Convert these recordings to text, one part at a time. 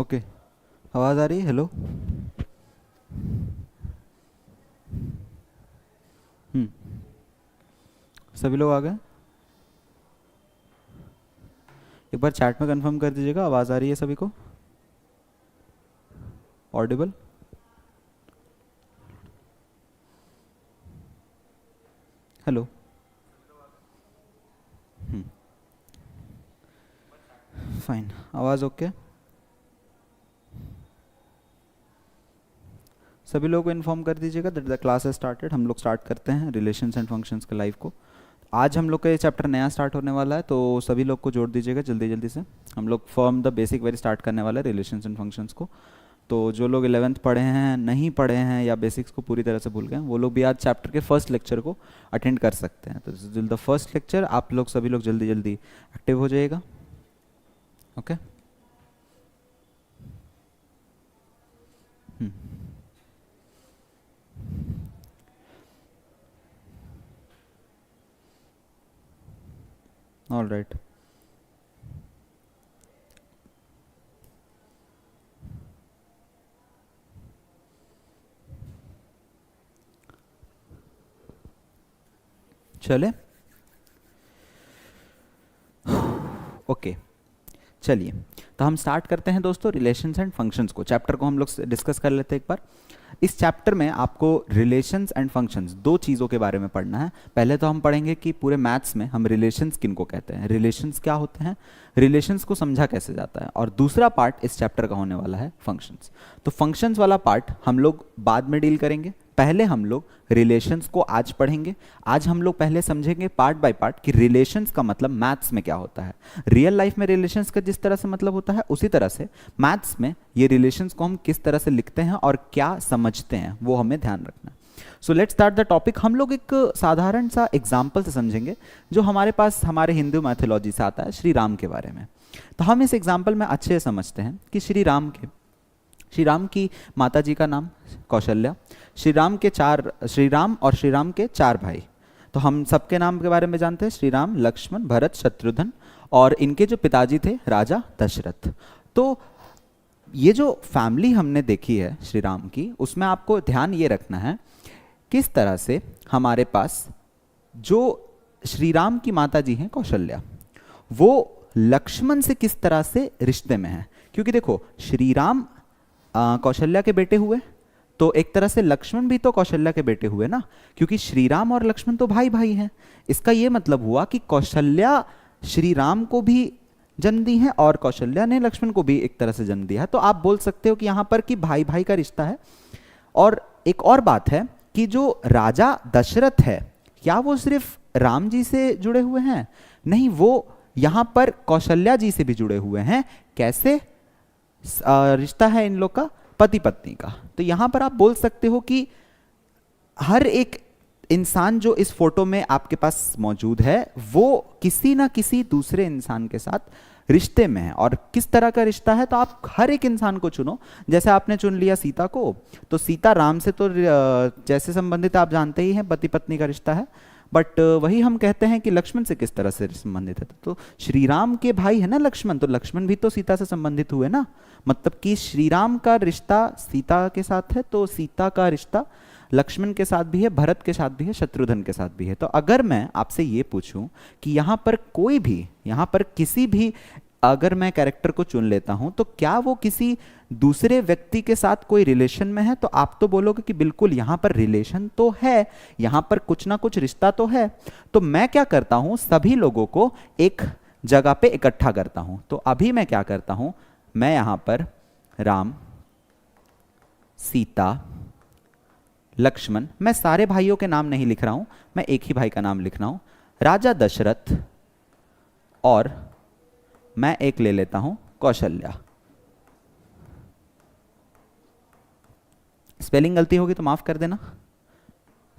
Okay, आवाज़ आ रही है? हेलो। हम्म, सभी लोग आ गए? एक बार चैट में कंफर्म कर दीजिएगा, आवाज़ आ रही है सभी को? ऑडिबल? हेलो। फाइन, आवाज़ ओके? सभी लोगों को इन्फॉर्म कर दीजिएगा दैट द क्लास है स्टार्टेड। हम लोग स्टार्ट करते हैं रिलेशंस एंड फंक्शंस के लाइव को। आज हम लोग का ये चैप्टर नया स्टार्ट होने वाला है, तो सभी लोग को जोड़ दीजिएगा जल्दी जल्दी से। हम लोग from the basic very start करने वाला है रिलेशंस एंड फंक्शंस को। तो जो लोग 11th पढ़े हैं, नहीं पढ़े हैं, या बेसिक्स को पूरी तरह से भूल गए हैं, वो लोग भी आज चैप्टर के फर्स्ट लेक्चर को अटेंड कर सकते हैं। तो this is the first lecture. आप लोग सभी लोग जल्दी जल्दी एक्टिव हो जाइएगा। ओके। All right. चले, ओके चलिए, तो हम स्टार्ट करते हैं दोस्तों रिलेशंस एंड फंक्शंस को। चैप्टर को हम लोग डिस्कस कर लेते हैं एक बार। इस चैप्टर में आपको रिलेशंस एंड फंक्शंस दो चीज़ों के बारे में पढ़ना है। पहले तो हम पढ़ेंगे कि पूरे मैथ्स में हम रिलेशंस किनको कहते हैं, रिलेशंस क्या होते हैं, रिलेशंस को समझा कैसे जाता है, और दूसरा पार्ट इस चैप्टर का होने वाला है फंक्शंस। तो फंक्शंस वाला पार्ट हम लोग बाद में डील करेंगे। पहले हम लोग रिलेशंस को आज पढ़ेंगे। आज हम लोग पहले समझेंगे पार्ट बाय पार्ट कि रिलेशंस का मतलब मैथ्स में क्या होता है। रियल लाइफ में रिलेशंस का जिस तरह से मतलब होता है, उसी तरह से मैथ्स में ये रिलेशंस को हम किस तरह से लिखते हैं और क्या समझते हैं, वो हमें ध्यान रखना है। So let's start the topic. हम लोग एक साधारण सा एग्जाम्पल से समझेंगे जो हमारे पास हमारे हिंदू मैथोलॉजी से आता है, श्री राम के बारे में। तो हम इस एग्जाम्पल में अच्छे से समझते हैं कि श्री राम की माता जी का नाम कौशल्या। श्री राम और श्री राम के चार भाई। तो हम सबके नाम के बारे में जानते हैं, श्री राम, लक्ष्मण, भरत, शत्रुघ्न, और इनके जो पिताजी थे राजा दशरथ। तो ये जो फैमिली हमने देखी है श्री राम की, उसमें आपको ध्यान ये रखना है किस तरह से हमारे पास जो श्री राम की माता जी हैं कौशल्या, वो लक्ष्मण से किस तरह से रिश्ते में है। क्योंकि देखो, श्री राम कौशल्या के बेटे हुए, तो एक तरह से लक्ष्मण भी तो कौशल्या के बेटे हुए ना, क्योंकि श्री राम और लक्ष्मण तो भाई भाई हैं। इसका ये मतलब हुआ कि कौशल्या श्री राम को भी जन्म दी है और कौशल्या ने लक्ष्मण को भी एक तरह से जन्म दिया है। तो आप बोल सकते हो कि यहाँ पर कि भाई भाई का रिश्ता है। और एक और बात है कि जो राजा दशरथ है, क्या वो सिर्फ राम जी से जुड़े हुए हैं? नहीं, वो यहाँ पर कौशल्या जी से भी जुड़े हुए हैं। कैसे रिश्ता है इन लोग का? पति पत्नी का। तो यहां पर आप बोल सकते हो कि हर एक इंसान जो इस फोटो में आपके पास मौजूद है, वो किसी ना किसी दूसरे इंसान के साथ रिश्ते में है। और किस तरह का रिश्ता है, तो आप हर एक इंसान को चुनो। जैसे आपने चुन लिया सीता को, तो सीता राम से तो जैसे संबंधित आप जानते ही हैं, पति पत्नी का रिश्ता है। बट वही हम कहते हैं कि लक्ष्मण से किस तरह से संबंधित है। तो श्री राम के भाई है ना लक्ष्मण, तो लक्ष्मण भी तो सीता से संबंधित हुए ना। मतलब कि श्री राम का रिश्ता सीता के साथ है, तो सीता का रिश्ता लक्ष्मण के साथ भी है, भरत के साथ भी है, शत्रुघ्न के साथ भी है। तो अगर मैं आपसे ये पूछूं कि यहाँ पर कोई भी, यहाँ पर किसी भी अगर मैं कैरेक्टर को चुन लेता हूं, तो क्या वो किसी दूसरे व्यक्ति के साथ कोई रिलेशन में है? तो आप तो बोलोगे कि बिल्कुल यहाँ पर रिलेशन तो है, यहाँ पर कुछ ना कुछ रिश्ता तो है। तो मैं क्या करता हूं, सभी लोगों को एक जगह पे इकट्ठा करता हूं। तो अभी मैं क्या करता हूं, मैं यहाँ पर राम, सीता, लक्ष्मण, मैं सारे भाइयों के नाम नहीं लिख रहा हूं, मैं एक ही भाई का नाम लिख रहा हूं, राजा दशरथ, और मैं एक ले लेता हूं कौशल्या। स्पेलिंग गलती होगी तो माफ कर देना।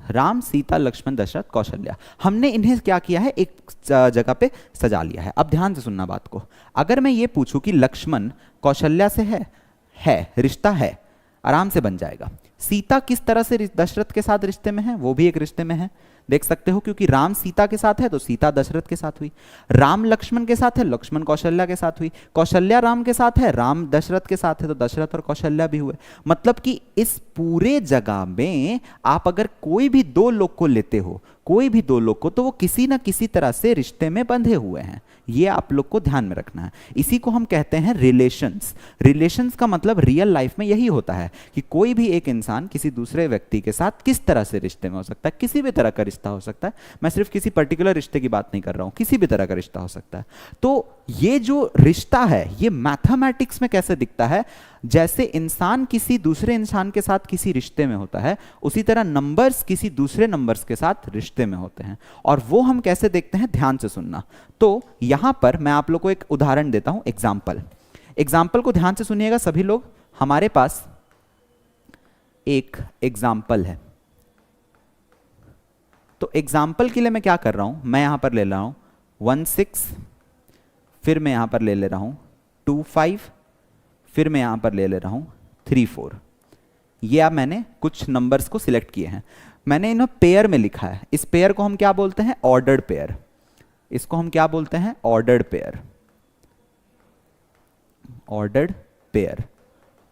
राम, सीता, लक्ष्मण, दशरथ, कौशल्या, हमने इन्हें क्या किया है, एक जगह पे सजा लिया है। अब ध्यान से सुनना बात को। अगर मैं ये पूछूं कि लक्ष्मण कौशल्या से है रिश्ता है, आराम से बन जाएगा। सीता किस तरह से दशरथ के साथ रिश्ते में है, वो भी एक रिश्ते में है। देख सकते हो, क्योंकि राम सीता के साथ है तो सीता दशरथ के साथ हुई, राम लक्ष्मण के साथ है लक्ष्मण कौशल्या के साथ हुई, कौशल्या राम के साथ है राम दशरथ के साथ है तो दशरथ और कौशल्या भी हुए। मतलब कि इस पूरे जगह में आप अगर कोई भी दो लोग को लेते हो, कोई भी दो लोग को, तो वो किसी ना किसी तरह से रिश्ते में बंधे हुए हैं। ये आप लोग को ध्यान में रखना है। इसी को हम कहते हैं रिलेशंस। रिलेशंस का मतलब रियल लाइफ में यही होता है कि कोई भी एक इंसान किसी दूसरे व्यक्ति के साथ किस तरह से रिश्ते में हो सकता है, किसी भी तरह का रिश्ता हो सकता है। मैं सिर्फ किसी पर्टिकुलर रिश्ते की बात नहीं कर रहा हूं, किसी भी तरह का रिश्ता हो सकता है। तो ये जो रिश्ता है ये मैथमेटिक्स में कैसे दिखता है, जैसे इंसान किसी दूसरे इंसान के साथ किसी रिश्ते में होता है, उसी तरह नंबर्स किसी दूसरे नंबर्स के साथ रिश्ते में होते हैं। और वो हम कैसे देखते हैं, ध्यान से सुनना। तो यहां पर मैं आप लोग को एक उदाहरण देता हूं, एग्जाम्पल को ध्यान से सुनिएगा सभी लोग। हमारे पास एक एग्जाम्पल है, तो एग्जाम्पल के लिए मैं क्या कर रहा हूं, मैं यहां पर ले रहा हूं 16, फिर मैं यहां पर ले रहा हूं 25, फिर मैं यहां पर ले रहा हूं 34। ये अब मैंने कुछ नंबर्स को सिलेक्ट किए हैं, मैंने इन्हें पेयर में लिखा है। इस पेयर को हम क्या बोलते हैं, ऑर्डर्ड पेयर। इसको हम क्या बोलते हैं, ऑर्डर्ड पेयर, ऑर्डर्ड पेयर।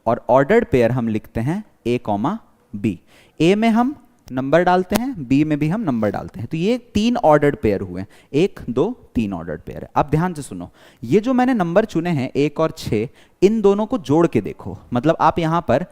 और ऑर्डर्ड पेयर हम लिखते हैं ए कॉमा बी। ए में हम नंबर डालते हैं, बी में भी हम नंबर डालते हैं। तो ये 3 ऑर्डर्ड पेयर हुए, 1 2 3 ऑर्डर्ड पेयर। अब ध्यान से सुनो, ये जो मैंने नंबर चुने हैं 1 और 6, इन दोनों को जोड़ के देखो। मतलब आप यहां पर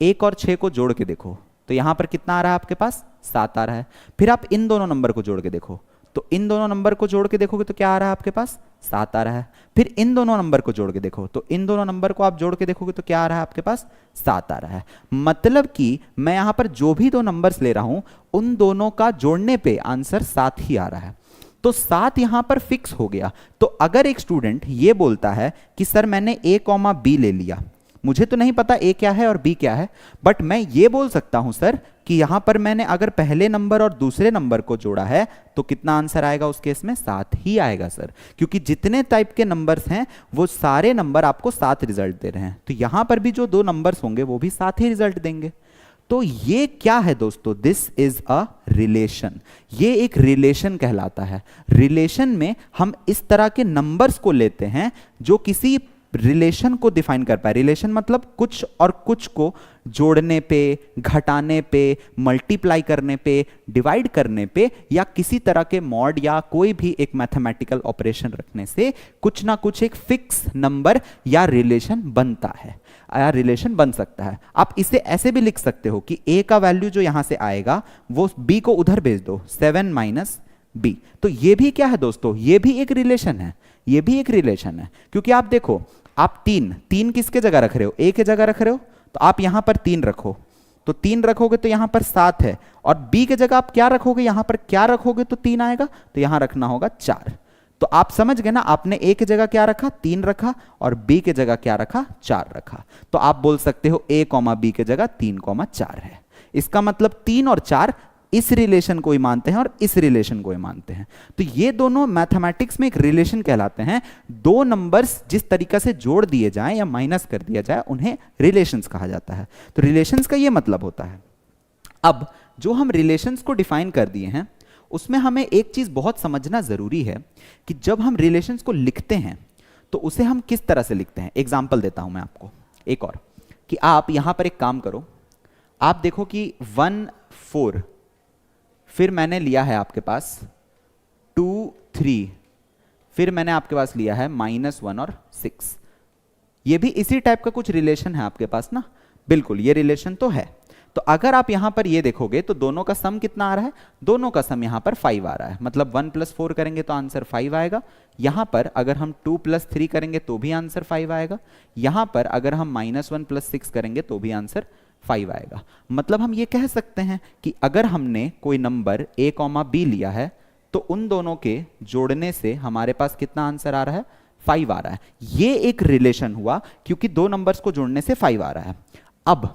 1 और 6 को जोड़ के देखो तो यहां पर कितना आ रहा है आपके पास, 7 आ रहा है। फिर आप इन दोनों नंबर को जोड़ के देखो, तो इन दोनों नंबर को जोड़ के देखोगे तो क्या आ रहा है आपके पास, 7 आ रहा है। फिर इन दोनों नंबर को जोड़ के देखो, तो इन दोनों नंबर को आप जोड़ के देखोगे तो क्या आ रहा है आपके पास, 7 आ रहा है। मतलब कि मैं यहां पर जो भी दो नंबर्स ले रहा हूं उन दोनों का जोड़ने पे आंसर 7 ही आ रहा है। तो 7 यहां पर फिक्स हो गया। तो अगर एक स्टूडेंट ये बोलता है कि सर मैंने ए कॉमा बी ले लिया, मुझे तो नहीं पता ए क्या है और बी क्या है, बट मैं ये बोल सकता हूं सर कि यहां पर मैंने अगर पहले नंबर और दूसरे नंबर को जोड़ा है तो कितना आंसर आएगा, उस केस में 7 ही आएगा सर, क्योंकि जितने टाइप के नंबर्स हैं वो सारे नंबर आपको 7 रिजल्ट दे रहे हैं। तो यहां पर भी जो 2 नंबर्स होंगे वो भी 7 ही रिजल्ट देंगे। तो ये क्या है दोस्तों, दिस इज अ रिलेशन। ये एक रिलेशन कहलाता है। रिलेशन में हम इस तरह के नंबर्स को लेते हैं जो किसी रिलेशन को डिफाइन कर पाए। रिलेशन मतलब कुछ और कुछ को जोड़ने पे, घटाने पे, मल्टीप्लाई करने पे, डिवाइड करने पे, या किसी तरह के मॉड या कोई भी एक मैथमेटिकल ऑपरेशन रखने से कुछ ना कुछ एक फिक्स नंबर या रिलेशन बनता है, या रिलेशन बन सकता है। आप इसे ऐसे भी लिख सकते हो कि a का वैल्यू जो यहां से आएगा वो b को उधर भेज दो, 7 माइनस b। तो ये भी क्या है दोस्तों, ये भी एक रिलेशन है, ये भी एक रिलेशन है। क्योंकि आप देखो, आप 3 किसके जगह रख रहे हो, a के जगह रख रहे हो, तो आप यहां पर 3 रखो, तो 3 रखोगे तो यहां पर 7 है, और b के जगह आप क्या रखोगे, यहां पर क्या रखोगे तो 3 आएगा, तो यहां रखना होगा 4। तो आप समझ गए ना, आपने a की जगह क्या रखा, 3 रखा, और b की जगह क्या रखा, 4 रखा। तो आप बोल सकते हो a कॉमा b की जगह 3 कॉमा 4 है। इसका मतलब 3 और 4 इस रिलेशन को ही मानते हैं और इस रिलेशन को ही मानते हैं। तो ये दोनों मैथमेटिक्स में एक रिलेशन कहलाते हैं। दो नंबर्स जिस तरीके से जोड़ दिए जाएं या माइनस कर दिया जाए उन्हें रिलेशंस कहा जाता है। तो रिलेशंस का ये मतलब होता है। अब जो हम रिलेशंस को डिफाइन कर दिए हैं उसमें हमें एक चीज बहुत समझना जरूरी है कि जब हम रिलेशंस को लिखते हैं तो उसे हम किस तरह से लिखते हैं। एग्जाम्पल देता हूं मैं आपको एक और, कि आप यहां पर एक काम करो, आप देखो कि 1 4, फिर मैंने लिया है आपके पास 2 3, फिर मैंने आपके पास लिया है -1 और 6। ये भी इसी टाइप का कुछ रिलेशन है आपके पास ना, बिल्कुल ये रिलेशन तो है। तो अगर आप यहां पर ये देखोगे तो दोनों का सम कितना आ रहा है, दोनों का सम यहां पर 5 आ रहा है। मतलब 1 + 4 करेंगे तो आंसर 5 आएगा। यहां पर अगर हम 2 + 3 करेंगे तो भी आंसर 5 आएगा। यहां पर अगर हम -1 + 6 करेंगे तो भी आंसर 5 आएगा। मतलब हम ये कह सकते हैं कि अगर हमने कोई नंबर a, b लिया है तो उन दोनों के जोड़ने से हमारे पास कितना आंसर आ रहा है, 5 आ रहा है। ये एक रिलेशन हुआ क्योंकि दो नंबर्स को जोड़ने से 5 आ रहा है। अब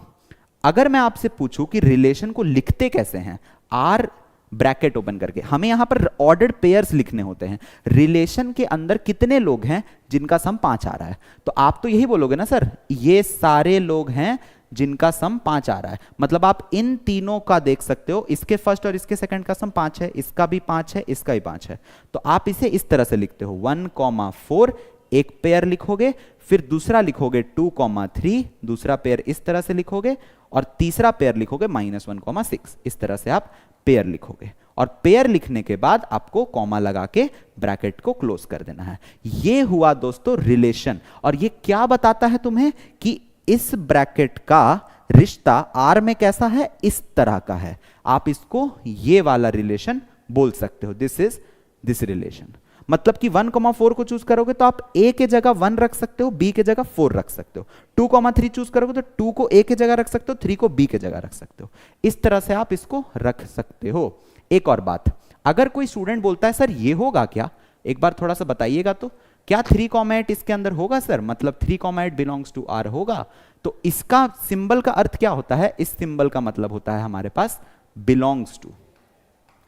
अगर मैं आपसे पूछूं कि रिलेशन को लिखते कैसे हैं, आर ब्रैकेट ओपन करके, हमें यहां पर ऑर्डर्ड पेयर्स लिखने होते हैं। रिलेशन के अंदर कितने लोग हैं जिनका सम 5 आ रहा है, तो आप तो यही बोलोगे ना सर, ये सारे लोग हैं जिनका सम 5 आ रहा है। मतलब आप इन तीनों का देख सकते हो, इसके फर्स्ट और इसके सेकंड का सम 5 है, इसका भी 5 है, इसका भी 5 है। तो आप इसे इस तरह से लिखते हो 1,4 एक पेयर लिखोगे, फिर दूसरा लिखोगे 2,3, दूसरा पेयर इस तरह से लिखोगे, और तीसरा पेयर लिखोगे -1,6। इस तरह से आप पेयर लिखोगे, और पेयर लिखने के बाद आपको कॉमा लगा के ब्रैकेट को क्लोज कर देना है। ये हुआ दोस्तों रिलेशन। और ये क्या बताता है तुम्हें कि इस ब्रैकेट का रिश्ता आर में कैसा है, इस तरह का है। आप इसको ये वाला रिलेशन बोल सकते हो, दिस इज दिस रिलेशन। मतलब कि 1,4 को चूज करोगे तो आप a के जगह 1 रख सकते हो, b के जगह 4 रख सकते हो। 2,3 चूज करोगे तो 2 को a के जगह रख सकते हो, 3 को b के जगह रख सकते हो। इस तरह से आप इसको रख सकते हो। एक और बात, अगर कोई स्टूडेंट बोलता है सर ये होगा क्या, एक बार थोड़ा सा बताइएगा तो, क्या 3,8 इसके अंदर होगा सर, मतलब 3,8 बिलोंग्स टू r होगा? तो इसका सिंबल का अर्थ क्या होता है? इस सिंबल का मतलब होता है हमारे पास बिलोंग्स टू।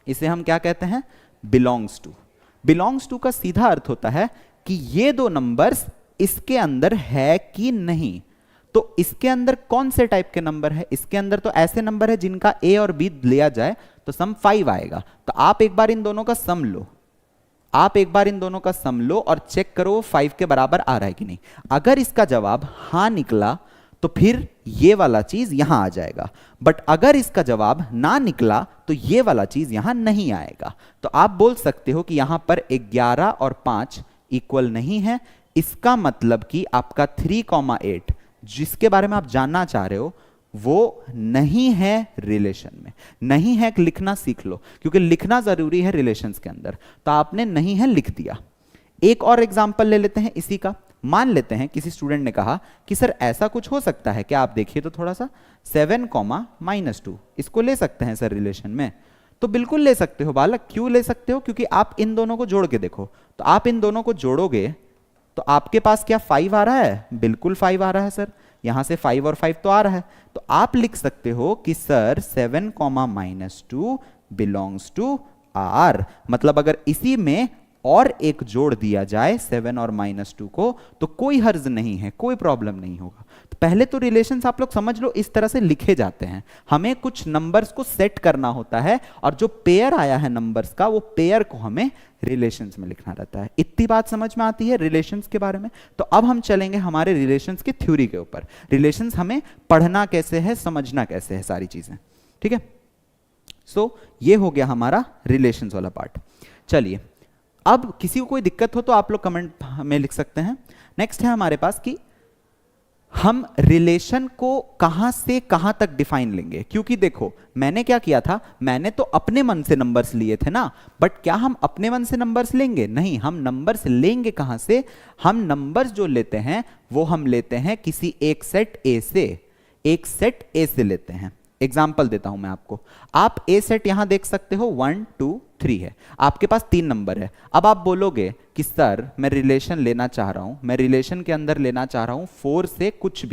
इसे हम क्या कहते हैं? Belongs to. बिलोंग्स टू का सीधा अर्थ होता है कि ये दो नंबर्स इसके अंदर है कि नहीं। तो इसके अंदर कौन से टाइप के नंबर है? इसके अंदर तो ऐसे नंबर है जिनका a और b लिया जाए तो सम 5 आएगा। तो आप एक बार इन दोनों का सम लो, आप एक बार इन दोनों का सम लो और चेक करो 5 के बराबर आ रहा है कि नहीं। अगर इसका जवाब हां निकला तो फिर ये वाला चीज यहां आ जाएगा, बट अगर इसका जवाब ना निकला तो ये वाला चीज यहां नहीं आएगा। तो आप बोल सकते हो कि यहां पर 11 और 5 इक्वल नहीं है। इसका मतलब कि आपका 3,8 जिसके बारे में आप जानना चाह रहे हो वो नहीं है रिलेशन में, नहीं है। लिखना सीख लो, क्योंकि लिखना जरूरी है रिलेशंस के अंदर। तो आपने नहीं है लिख दिया। एक और एग्जांपल ले लेते हैं इसी का। मान लेते हैं किसी स्टूडेंट ने कहा कि सर ऐसा कुछ हो सकता है क्या, आप देखिए तो थोड़ा सा, 7,-2 इसको ले सकते हैं सर रिलेशन में? तो बिल्कुल ले सकते हो बालक। क्यों ले सकते हो? क्योंकि आप इन दोनों को जोड़ के देखो। तो आप इन दोनों को जोड़ोगे तो आपके पास क्या 5 आ रहा है? बिल्कुल 5 आ रहा है सर। यहां से 5 और 5 तो आ रहा है। तो आप लिख सकते हो कि सर 7,-2 बिलोंग्स टू आर। मतलब अगर इसी में और एक जोड़ दिया जाए 7 और -2 को तो कोई हर्ज नहीं है, कोई प्रॉब्लम नहीं होगा। तो पहले तो रिलेशंस आप लोग समझ लो इस तरह से लिखे जाते हैं। हमें कुछ नंबर्स को सेट करना होता है और जो पेयर आया है नंबर्स का वो पेयर को हमें रिलेशंस में लिखना रहता है। इतनी बात समझ में आती है रिलेशंस के बारे में। तो अब हम चलेंगे हमारे रिलेशंस की थ्योरी के ऊपर। रिलेशंस हमें पढ़ना कैसे है, समझना कैसे है, सारी चीजें। ठीक है, सो ये हो गया हमारा रिलेशंस वाला पार्ट। चलिए, अब किसी को कोई दिक्कत हो तो आप लोग कमेंट में लिख सकते हैं। नेक्स्ट है हमारे पास कि हम रिलेशन को कहां से कहां तक डिफाइन लेंगे। क्योंकि देखो मैंने क्या किया था, मैंने तो अपने मन से नंबर्स लिए थे ना, बट क्या हम अपने मन से नंबर्स लेंगे? नहीं, हम नंबर्स लेंगे कहां से? हम नंबर्स जो लेते हैं वो हम लेते हैं किसी एक सेट ए से, एक सेट ए से लेते हैं। एग्जाम्पल देता हूं मैं आपको। आप ए सेट यहां देख सकते हो 1, 2, 3 है। आपके पास 3 नंबर है। अब आप बोलोगे कि सर मैं रिलेशन लेना चाह रहा हूं, मैं रिलेशन के अंदर लेना चाह रहा हूं 4 से कुछ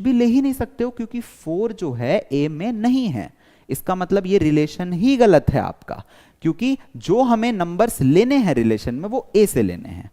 भी ले ही नहीं सकते हो, क्योंकि 4 जो है ए में नहीं है। इसका मतलब ये रिलेशन ही गलत है आपका, क्योंकि जो हमें नंबर्स लेने हैं रिलेशन में वो ए से लेने हैं।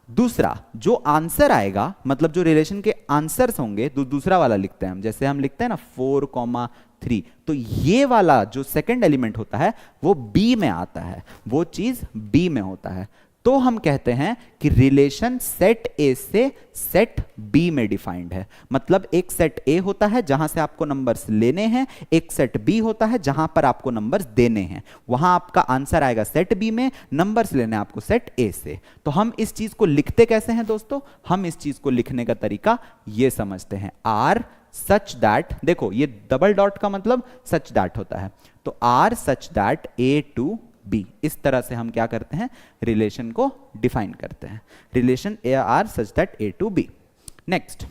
दूसरा जो आंसर आएगा, मतलब जो रिलेशन के आंसर्स होंगे, दूसरा वाला लिखते हैं हम, जैसे हम लिखते हैं ना 4,3, तो ये वाला जो सेकंड एलिमेंट होता है वो बी में आता है, वो चीज बी में होता है। तो हम कहते हैं कि रिलेशन सेट ए से सेट बी में डिफाइंड है। मतलब एक सेट ए होता है जहां से आपको नंबर्स लेने हैं, एक सेट बी होता है जहां पर आपको नंबर्स देने हैं। वहां आपका आंसर आएगा सेट बी में, नंबर्स लेने आपको सेट ए से। तो हम इस चीज को लिखते कैसे हैं दोस्तों? हम इस चीज को लिखने का तरीका ये समझते हैं, आर सच दैट, देखो ये डबल डॉट का मतलब सच दैट होता है, तो R such that A to B. इस तरह से हम क्या करते हैं, रिलेशन को डिफाइन करते हैं। Relation A R such that A to B. Next,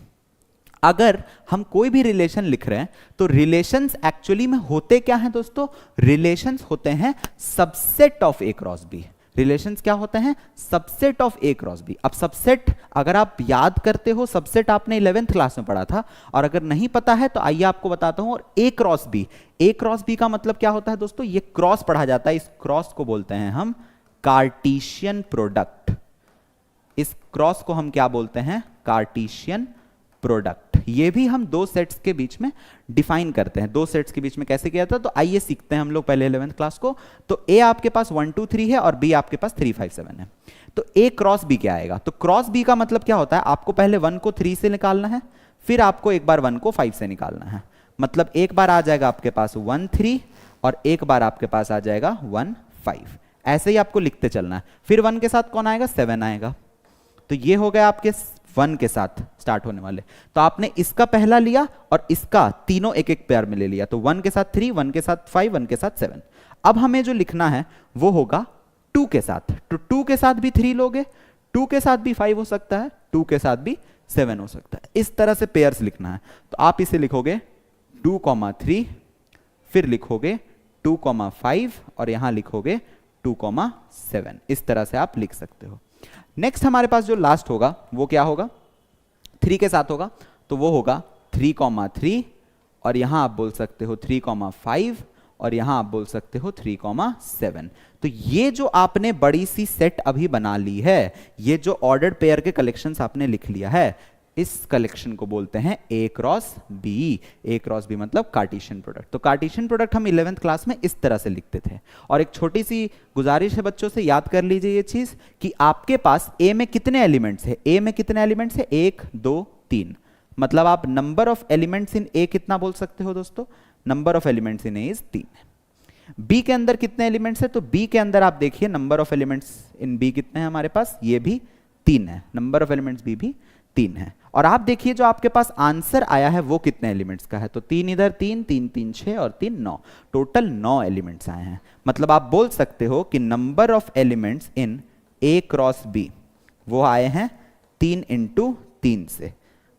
अगर हम कोई भी रिलेशन लिख रहे हैं तो रिलेशंस एक्चुअली में होते क्या हैं दोस्तों? रिलेशंस होते हैं subset of A cross B. Relations क्या होते हैं? Subset of A cross B. अब सबसेट अगर आप याद करते हो, सबसेट आपने 11th क्लास में पढ़ा था, और अगर नहीं पता है तो आइए आपको बताता हूं। और ए क्रॉस बी, ए क्रॉस बी का मतलब क्या होता है दोस्तों? ये क्रॉस पढ़ा जाता है, इस क्रॉस को बोलते हैं हम कार्टेशियन प्रोडक्ट। इस क्रॉस को हम क्या बोलते हैं? Cartesian product. ये भी हम दो सेट्स के बीच में डिफाइन करते हैं। दो सेट्स के बीच में कैसे किया था, तो आइए सीखते हैं हम लोग पहले 11th क्लास को। तो ए आपके पास 1 2 3 है और बी आपके पास 3 5 7 है। तो ए क्रॉस बी क्या आएगा, तो क्रॉस बी का मतलब क्या होता है, आपको पहले 1 को 3 से निकालना है, फिर आपको एक बार 1 को 5 से निकालना है। मतलब एक बार आ जाएगा आपके पास 1 3 और एक बार आपके पास आ जाएगा 1 5। ऐसे ही आपको लिखते चलना है। फिर 1 के साथ कौन आएगा, 7 आएगा। तो ये हो गया आपके 1 के साथ स्टार्ट होने वाले। तो आपने इसका पहला लिया और इसका तीनों एक एक पेयर में ले लिया। तो 1 के साथ 3, 1 के साथ 5, 1 के साथ 7। अब हमें जो लिखना है वो होगा 2 के साथ। तो 2 के साथ भी 3 लोगे, 2 के साथ भी 5 हो सकता है, 2 के साथ भी 7 हो सकता है। इस तरह से पेयर्स लिखना है। तो आप इसे लिखोगे 2, 3, फिर लिखोगे 2, 5 और यहां लिखोगे 2, 7। इस तरह से आप लिख सकते हो। नेक्स्ट हमारे पास जो लास्ट होगा वो क्या होगा, 3 के साथ होगा। तो वो होगा 3, 3 और यहां आप बोल सकते हो 3, 5 और यहां आप बोल सकते हो 3, 7। तो ये जो आपने बड़ी सी सेट अभी बना ली है, ये जो ऑर्डर्ड पेयर के कलेक्शंस आपने लिख लिया है, इस कलेक्शन को बोलते हैं ए क्रॉस बी। ए क्रॉस बी मतलब कार्टेशियन प्रोडक्ट। तो कार्टेशियन प्रोडक्ट हम 11th क्लास में इस तरह से लिखते थे। और एक छोटी सी गुजारिश है बच्चों से, याद कर लीजिए ये चीज कि आपके पास ए में कितने एलिमेंट्स है, ए में कितने एलिमेंट्स है, 1 2 3। मतलब आप number of elements in A कितना बोल सकते हो दोस्तों, number of elements in A is 3। B के अंदर कितने एलिमेंट्स है, तो बी के अंदर आप देखिए number of elements in B कितने हैं हमारे पास, ये भी 3 है। नंबर ऑफ एलिमेंट्स बी भी 3 है। और आप देखिए जो आपके पास आंसर आया है वो कितने एलिमेंट्स का है, तो 3 इधर 3 3 3 6 और 3 9, टोटल 9 एलिमेंट्स आए हैं। मतलब आप बोल सकते हो कि number of elements in A cross B वो आए हैं 3 × 3 से।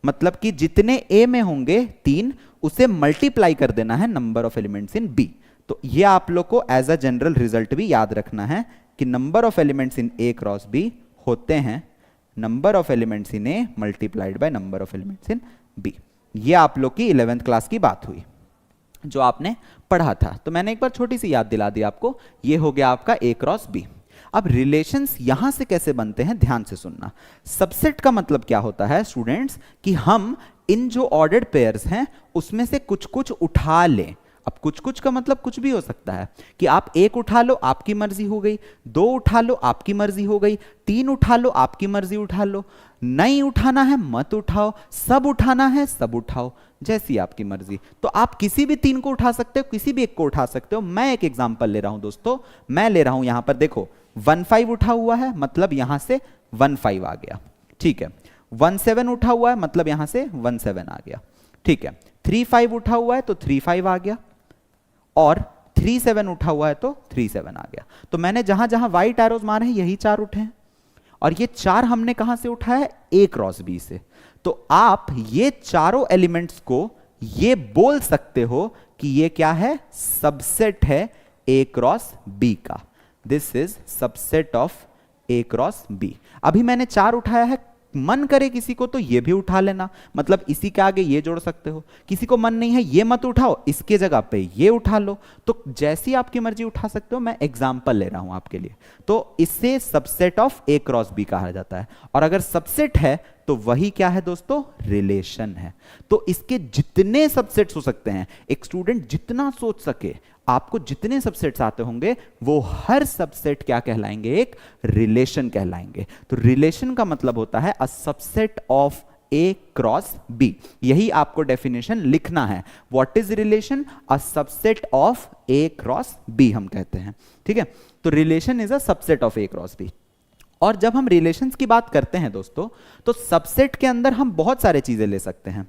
मतलब कि जितने ए में होंगे 3, उसे मल्टीप्लाई कर देना है number of elements in B. तो ये आप लोग को एज अ जनरल रिजल्ट भी याद रखना है कि number of elements in A cross B होते हैं number of elements in A multiplied by number of elements in B. ये आप लोग की 11th क्लास की बात हुई जो आपने पढ़ा था। तो मैंने एक बार छोटी सी याद दिला दी आपको। ये हो गया आपका ए क्रॉस बी। अब रिलेशंस यहां से कैसे बनते हैं ध्यान से सुनना। सबसेट का मतलब क्या होता है स्टूडेंट्स, कि हम इन जो ऑर्डर्ड पेयर्स हैं उसमें से कुछ कुछ उठा लें। अब कुछ कुछ का मतलब कुछ भी हो सकता है कि आप 1 उठा लो आपकी मर्जी हो गई, 2 उठा लो आपकी मर्जी हो गई, 3 उठा लो आपकी मर्जी उठा लो, नहीं उठाना है मत उठाओ, सब उठाना है सब उठाओ, जैसी आपकी मर्जी। तो आप किसी भी 3 को उठा सकते हो, किसी भी एक को उठा सकते हो। मैं एक एग्जांपल ले रहा हूं दोस्तों, मैं ले रहा हूं यहां पर देखो 1 5 उठा हुआ है, मतलब यहां से 1 5 आ गया, ठीक है। 1 7 उठा हुआ है, मतलब यहां से 1 7 आ गया, ठीक है। 3 5 उठा हुआ है तो 3 5 आ गया, और 3 7 उठा हुआ है तो 3 7 आ गया। तो मैंने जहां जहां व्हाइट एरोज मारे हैं यही 4 उठे हैं, और ये 4 हमने कहां से उठाया है, ए क्रॉस बी से। तो आप ये चारों एलिमेंट्स को ये बोल सकते हो कि ये क्या है, सबसेट है ए क्रॉस बी का। This is subset of A cross B. अभी मैंने 4 उठाया है, मन करे किसी को तो ये भी उठा लेना, मतलब इसी के आगे ये जोड़ सकते हो। किसी को मन नहीं है ये मत उठाओ, इसके जगह पे ये उठा लो, तो जैसी आपकी मर्जी उठा सकते हो। मैं एग्जांपल ले रहा हूं आपके लिए। तो इससे subset of A cross B कहा जाता है। और अगर सबसेट है तो वही क्या है दोस्तों, रिलेशन है। तो इसके जितने सबसेट्स हो सकते हैं, एक स्टूडेंट जितना सोच सके, आपको जितने सबसेट्स आते होंगे वो हर सबसेट क्या कहलाएंगे, एक रिलेशन कहलाएंगे। तो रिलेशन का मतलब होता है a subset of A cross B. यही आपको डेफिनेशन लिखना है। What is relation, a subset of A cross B हम कहते हैं, ठीक है। तो relation is a subset of A cross B. और जब हम रिलेशंस की बात करते हैं दोस्तों, तो सबसेट के अंदर हम बहुत सारे चीजें ले सकते हैं।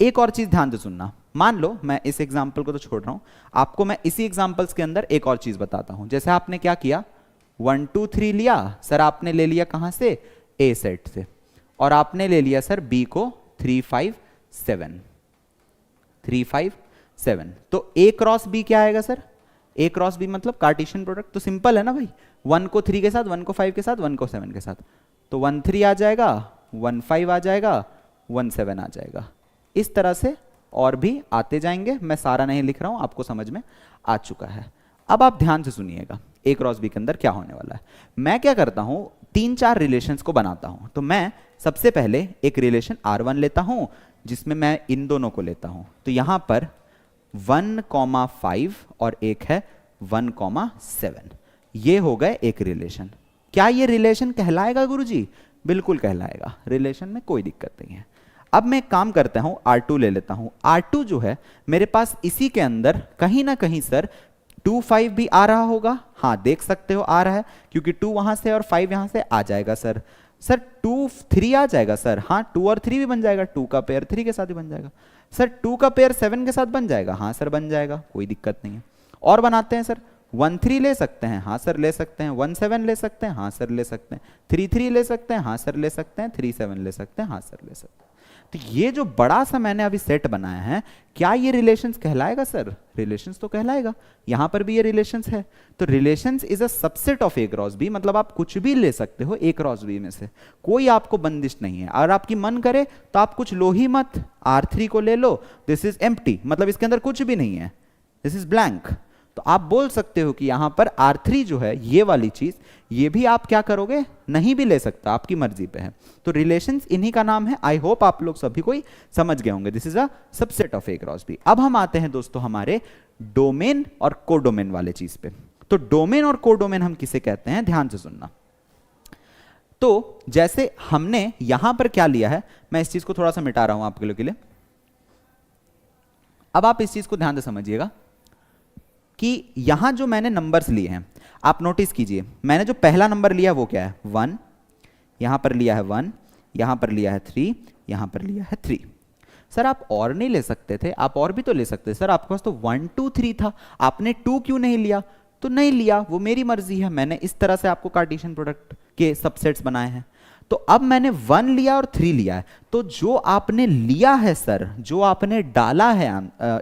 एक और चीज ध्यान से सुनना, मान लो मैं इस एग्जाम्पल को तो छोड़ रहा हूं, आपको मैं इसी एग्जाम्पल्स के अंदर एक और चीज बताता हूं। जैसे आपने क्या किया, 1 2 3 लिया सर, आपने ले लिया कहां से, ए सेट से, और आपने ले लिया सर बी को 3 5 7 3 5 7। तो ए क्रॉस बी क्या आएगा सर, ए क्रॉस बी मतलब कार्टेशियन प्रोडक्ट। तो सिंपल है ना भाई, 1 को 3 के साथ, 1 को 5 के साथ, 1 को 7 के साथ, तो 1 3 आ जाएगा, 1 5 आ जाएगा, 1 7 आ जाएगा। इस तरह से और भी आते जाएंगे, मैं सारा नहीं लिख रहा हूं, आपको समझ में आ चुका है। अब आप ध्यान से सुनिएगा ए क्रॉस बी के अंदर क्या होने वाला है। मैं क्या करता हूं, 3 4 रिलेशंस को बनाता हूं। तो मैं सबसे पहले एक रिलेशन R1 लेता हूं जिसमें मैं इन दोनों को लेता हूं, तो यहां पर 1,5 और एक है 1,7, ये हो गए एक रिलेशन। क्या ये रिलेशन कहलाएगा गुरुजी? बिल्कुल कहलाएगा, रिलेशन में कोई दिक्कत नहीं है। अब मैं एक काम करता हूं, R2 ले लेता हूं। R2 जो है मेरे पास इसी के अंदर कहीं ना कहीं सर 2, 5 भी आ रहा होगा। हाँ देख सकते हो आ रहा है, क्योंकि 2 वहां से और 5 यहां से आ जाएगा सर। सर 2, 3 आ जाएगा सर। हाँ 2 और 3 भी बन जाएगा, 2 का पेयर 3 के साथ भी बन जाएगा। सर 2 का पेयर 7 के साथ बन जाएगा। हाँ सर बन जाएगा, कोई दिक्कत नहीं है। और बनाते हैं सर, 1, 3 ले सकते हैं। हाँ सर ले सकते हैं। 1, 7 ले सकते हैं। हाँ सर ले सकते हैं। 3, 3 ले सकते हैं। हाँ सर ले सकते हैं। 3, 7 ले सकते हैं। हाँ सर ले सकते हैं। तो ये जो बड़ा सा मैंने अभी सेट बनाया है, क्या ये रिलेशंस कहलाएगा सर? रिलेशंस तो कहलाएगा। यहां पर भी ये रिलेशंस है। तो relations is a subset of A cross B, मतलब आप कुछ भी ले सकते हो ए क्रॉस बी में से, कोई आपको बंदिश नहीं है। अगर आपकी मन करे तो आप कुछ लो ही मत, R3 को ले लो, दिस इज एम्प्टी, मतलब इसके अंदर कुछ भी नहीं है, दिस इज ब्लैंक। तो आप बोल सकते हो कि यहां पर R3 जो है ये वाली चीज, ये भी आप क्या करोगे, नहीं भी ले सकता, आपकी मर्जी पे है। तो रिलेशंस इन्हीं का नाम है। आई होप आप लोग सभी कोई समझ गए होंगे। This is a subset of A cross B. अब हम आते हैं दोस्तों हमारे डोमेन और कोडोमेन वाले चीज पे। तो डोमेन और कोडोमेन हम किसे कहते हैं, ध्यान से सुनना। तो जैसे हमने यहां पर क्या लिया है, मैं इस चीज को थोड़ा सा मिटा रहा हूं आपके लोगों के लिए। अब आप इस चीज को ध्यान से समझिएगा कि यहां जो मैंने नंबर्स लिए हैं, आप नोटिस कीजिए, मैंने जो पहला नंबर लिया वो क्या है, 1, यहां पर लिया है 1, यहां पर लिया है 3, यहां पर लिया है 3। सर आप और नहीं ले सकते थे? आप और भी तो ले सकते थे सर, आपके पास तो 1, 2, 3 था, आपने 2 क्यों नहीं लिया? तो नहीं लिया, वो मेरी मर्जी है। मैंने इस तरह से आपको कार्टेशियन प्रोडक्ट के सबसेट्स बनाए हैं। तो अब मैंने 1 लिया और 3 लिया है, तो जो आपने लिया है सर, जो आपने डाला है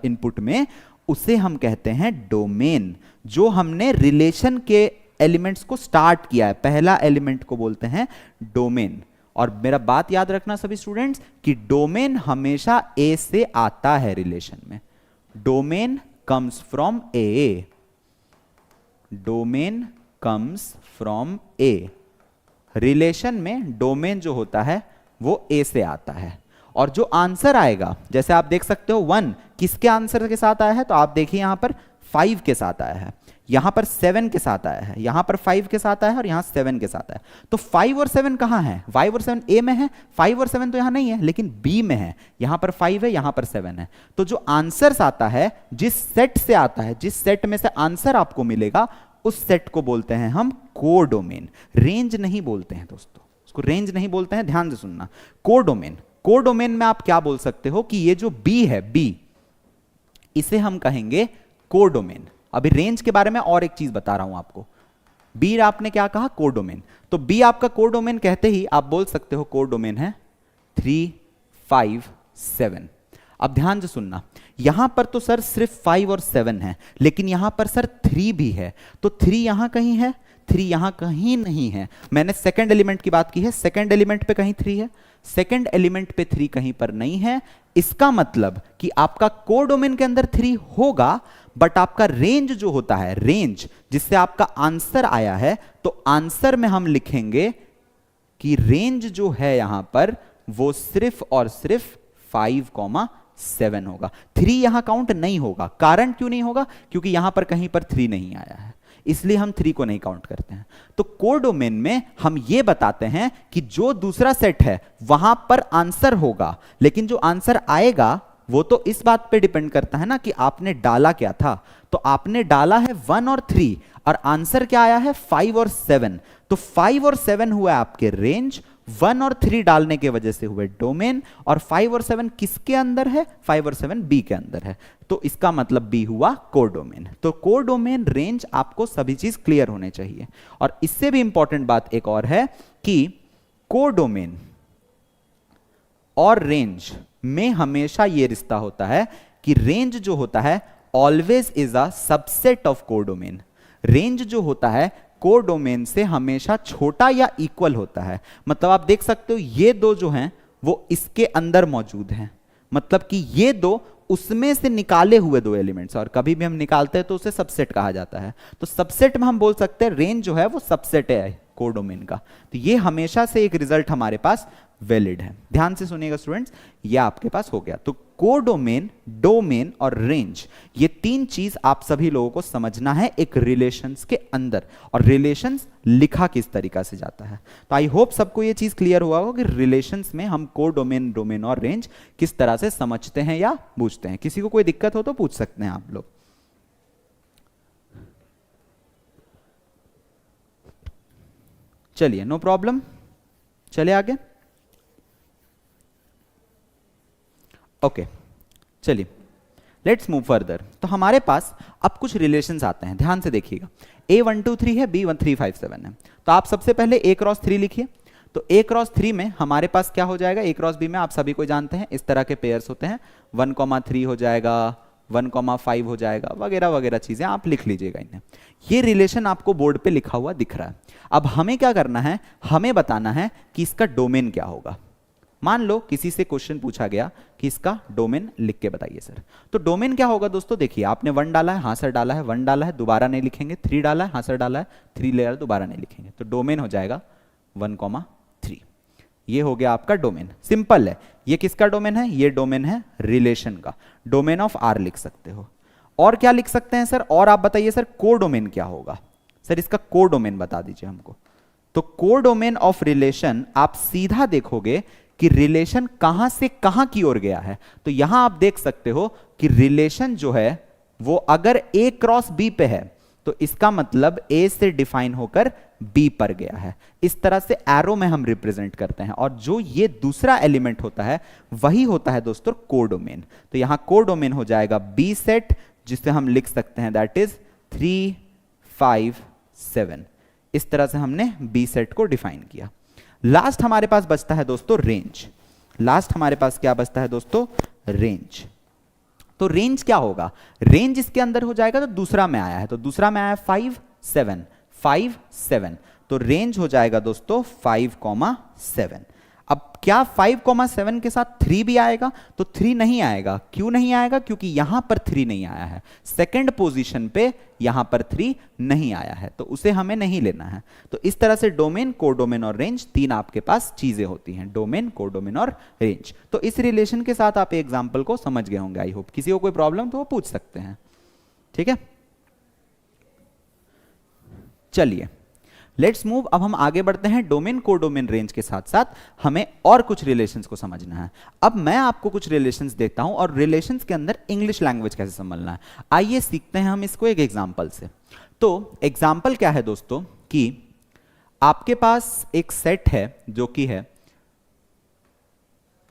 इनपुट में, उसे हम कहते हैं डोमेन। जो हमने रिलेशन के एलिमेंट्स को स्टार्ट किया है, पहला एलिमेंट को बोलते हैं डोमेन। और मेरा बात याद रखना सभी स्टूडेंट्स कि डोमेन हमेशा ए से आता है रिलेशन में। Domain comes from A, domain comes from A. Relation में डोमेन जो होता है वो ए से आता है। और जो आंसर आएगा, जैसे आप देख सकते हो 1 किसके आंसर के साथ आया है, तो आप देखिए यहां पर 5 के साथ आया है, यहां पर 7 के साथ आया है, यहां पर 5 के साथ आया है और यहां 7 के साथ आया है। तो 5 और 7 कहां है? 5 और 7 ए में है, 5 और 7 तो यहां नहीं है, लेकिन बी में है। यहां पर 5 है, यहां पर 7 है। तो जो आंसर आता है, जिस सेट से आता है, जिस सेट में से आंसर आपको मिलेगा, उस सेट को बोलते हैं हम कोडोमेन। रेंज नहीं बोलते हैं दोस्तों, उसको रेंज नहीं बोलते हैं, ध्यान से सुनना। कोडोमेन, कोडोमेन में आप क्या बोल सकते हो कि ये जो बी है, बी, इसे हम कहेंगे कोडोमेन। अभी रेंज के बारे में और एक चीज बता रहा हूं आपको। बी आपने क्या कहा, कोडोमेन। तो बी आपका कोडोमेन कहते ही आप बोल सकते हो कोडोमेन है 3, 5, 7। अब ध्यान से सुनना, यहां पर तो सर सिर्फ 5 और 7 है, लेकिन यहां पर सर 3 भी है। तो 3 यहां कहीं है, 3 यहां कहीं नहीं है। मैंने सेकंड एलिमेंट की बात की है, सेकंड एलिमेंट पे कहीं 3 है, सेकंड एलिमेंट पे 3 कहीं पर नहीं है। इसका मतलब कि आपका कोडोमेन के अंदर 3 होगा, बट आपका रेंज जो होता है, रेंज जिससे आपका आंसर आया है, तो आंसर में हम लिखेंगे कि रेंज जो है यहां पर वो सिर्फ और सिर्फ 5,7 होगा। 3 यहां काउंट नहीं होगा। कारण क्यों नहीं होगा? क्योंकि यहां पर कहीं पर 3 नहीं आया है, इसलिए हम 3 को नहीं काउंट करते हैं। तो कोडोमेन में हम ये बताते हैं कि जो दूसरा सेट है वहां पर आंसर होगा, लेकिन जो आंसर आएगा वो तो इस बात पे डिपेंड करता है ना कि आपने डाला क्या था। तो आपने डाला है 1 और 3 और आंसर क्या आया है 5 और 7। तो 5 और 7 हुआ आपके रेंज, 1 और 3 डालने के वजह से हुए डोमेन, और 5 और 7 किसके अंदर है? 5 और 7 बी के अंदर है। तो इसका मतलब बी हुआ कोडोमेन। तो कोडोमेन, रेंज, आपको सभी चीज क्लियर होने चाहिए। और इससे भी इंपॉर्टेंट बात एक और है कि कोडोमेन और रेंज में हमेशा यह रिश्ता होता है कि रेंज जो होता है always is a subset of codomain. Range जो होता है कोडोमेन से हमेशा छोटा या इक्वल होता है। मतलब आप देख सकते हो ये दो जो हैं वो इसके अंदर मौजूद हैं, मतलब कि ये दो उसमें से निकाले हुए दो एलिमेंट्स, और कभी भी हम निकालते हैं तो उसे सबसेट कहा जाता है। तो सबसेट में हम बोल सकते हैं रेंज जो है वो सबसेट है कोडोमेन का। तो ये हमेशा से एक रिजल्ट हमारे पास वैलिड है। ध्यान से सुनिएगा स्टूडेंट्स, ये आपके पास हो गया। तो कोडोमेन, डोमेन और रेंज, ये तीन चीज आप सभी लोगों को समझना है एक रिलेशंस के अंदर, और रिलेशंस लिखा किस तरीका से जाता है। तो आई होप सबको ये चीज क्लियर हुआ होगा कि रिलेशंस में हम कोडोमेन, डोमेन और रेंज किस तरह से समझते हैं या बूझते हैं। किसी को कोई दिक्कत हो तो पूछ सकते हैं आप लोग। चलिए, नो प्रॉब्लम, चलिए आगे। ओके, चलिए लेट्स मूव फर्दर। तो हमारे पास अब कुछ रिलेशंस आते हैं, ध्यान से देखिएगा। A123 है, B1357 है। तो आप सबसे पहले A क्रॉस 3 लिखिए। तो A क्रॉस 3 में हमारे पास क्या हो जाएगा, A क्रॉस B में आप सभी को जानते हैं इस तरह के पेयर्स होते हैं, 1,3 हो जाएगा, 1,5 हो जाएगा, वगैरह वगैरह चीजें आप लिख लीजिएगा इन्हें। ये रिलेशन आपको बोर्ड पे लिखा हुआ दिख रहा है। अब हमें क्या करना है, हमें बताना है कि इसका डोमेन क्या होगा। मान लो किसी से क्वेश्चन पूछा गया कि इसका डोमेन लिख के बताइए सर। तो डोमेन क्या होगा दोस्तों, देखिए आपने 1 डाला है, हाँ सर डाला है, 1 डाला है, दोबारा नहीं लिखेंगे, 3 डाला है, हाँ सर डाला है, 3 ले दोबारा नहीं लिखेंगे। तो डोमेन हो जाएगा 1,3। ये हो गया आपका डोमेन, सिंपल है। ये किसका डोमेन है, ये डोमेन है रिलेशन का, डोमेन ऑफ आर लिख सकते हो। और क्या लिख सकते हैं सर, और आप बताइए सर कोडोमेन क्या होगा। सर इसका कोडोमेन बता दीजिए हमको। तो कोडोमेन ऑफ रिलेशन आप सीधा देखोगे कि रिलेशन कहां से कहां की ओर गया है। तो यहां आप देख सकते हो कि रिलेशन जो है वो अगर A क्रॉस B पे है तो इसका मतलब A से डिफाइन होकर B पर गया है। इस तरह से एरो में हम रिप्रेजेंट करते हैं, और जो ये दूसरा एलिमेंट होता है वही होता है दोस्तों कोडोमेन। तो यहां कोडोमेन हो जाएगा B सेट, जिसे हम लिख सकते हैं दैट इज 3, 5, 7। इस तरह से हमने B सेट को डिफाइन किया। लास्ट हमारे पास बचता है दोस्तों रेंज। लास्ट हमारे पास क्या बचता है दोस्तों, रेंज। तो रेंज क्या होगा, रेंज इसके अंदर हो जाएगा, तो दूसरा में आया है, तो दूसरा में आया 5, 7, 5, 7। तो रेंज हो जाएगा दोस्तों 5,7। अब क्या 5,7 के साथ 3 भी आएगा, तो 3 नहीं आएगा। क्यों नहीं आएगा, क्योंकि यहां पर 3 नहीं आया है, सेकंड पोजीशन पे यहां पर 3 नहीं आया है, तो उसे हमें नहीं लेना है। तो इस तरह से डोमेन, कोडोमेन और रेंज, तीन आपके पास चीजें होती हैं, डोमेन, कोडोमेन और रेंज। तो इस रिलेशन के साथ आप एग्जाम्पल को समझ गए होंगे। आई होप किसी को कोई प्रॉब्लम तो वो पूछ सकते हैं, ठीक है। चलिए लेट्स मूव। अब हम आगे बढ़ते हैं। डोमेन, कोडोमेन, रेंज के साथ साथ हमें और कुछ रिलेशंस को समझना है। अब मैं आपको कुछ रिलेशंस देता हूं, और रिलेशंस के अंदर इंग्लिश लैंग्वेज कैसे समझना है, आइए सीखते हैं हम इसको एक एग्जांपल से। तो एग्जांपल क्या है दोस्तों, कि आपके पास एक सेट है जो कि है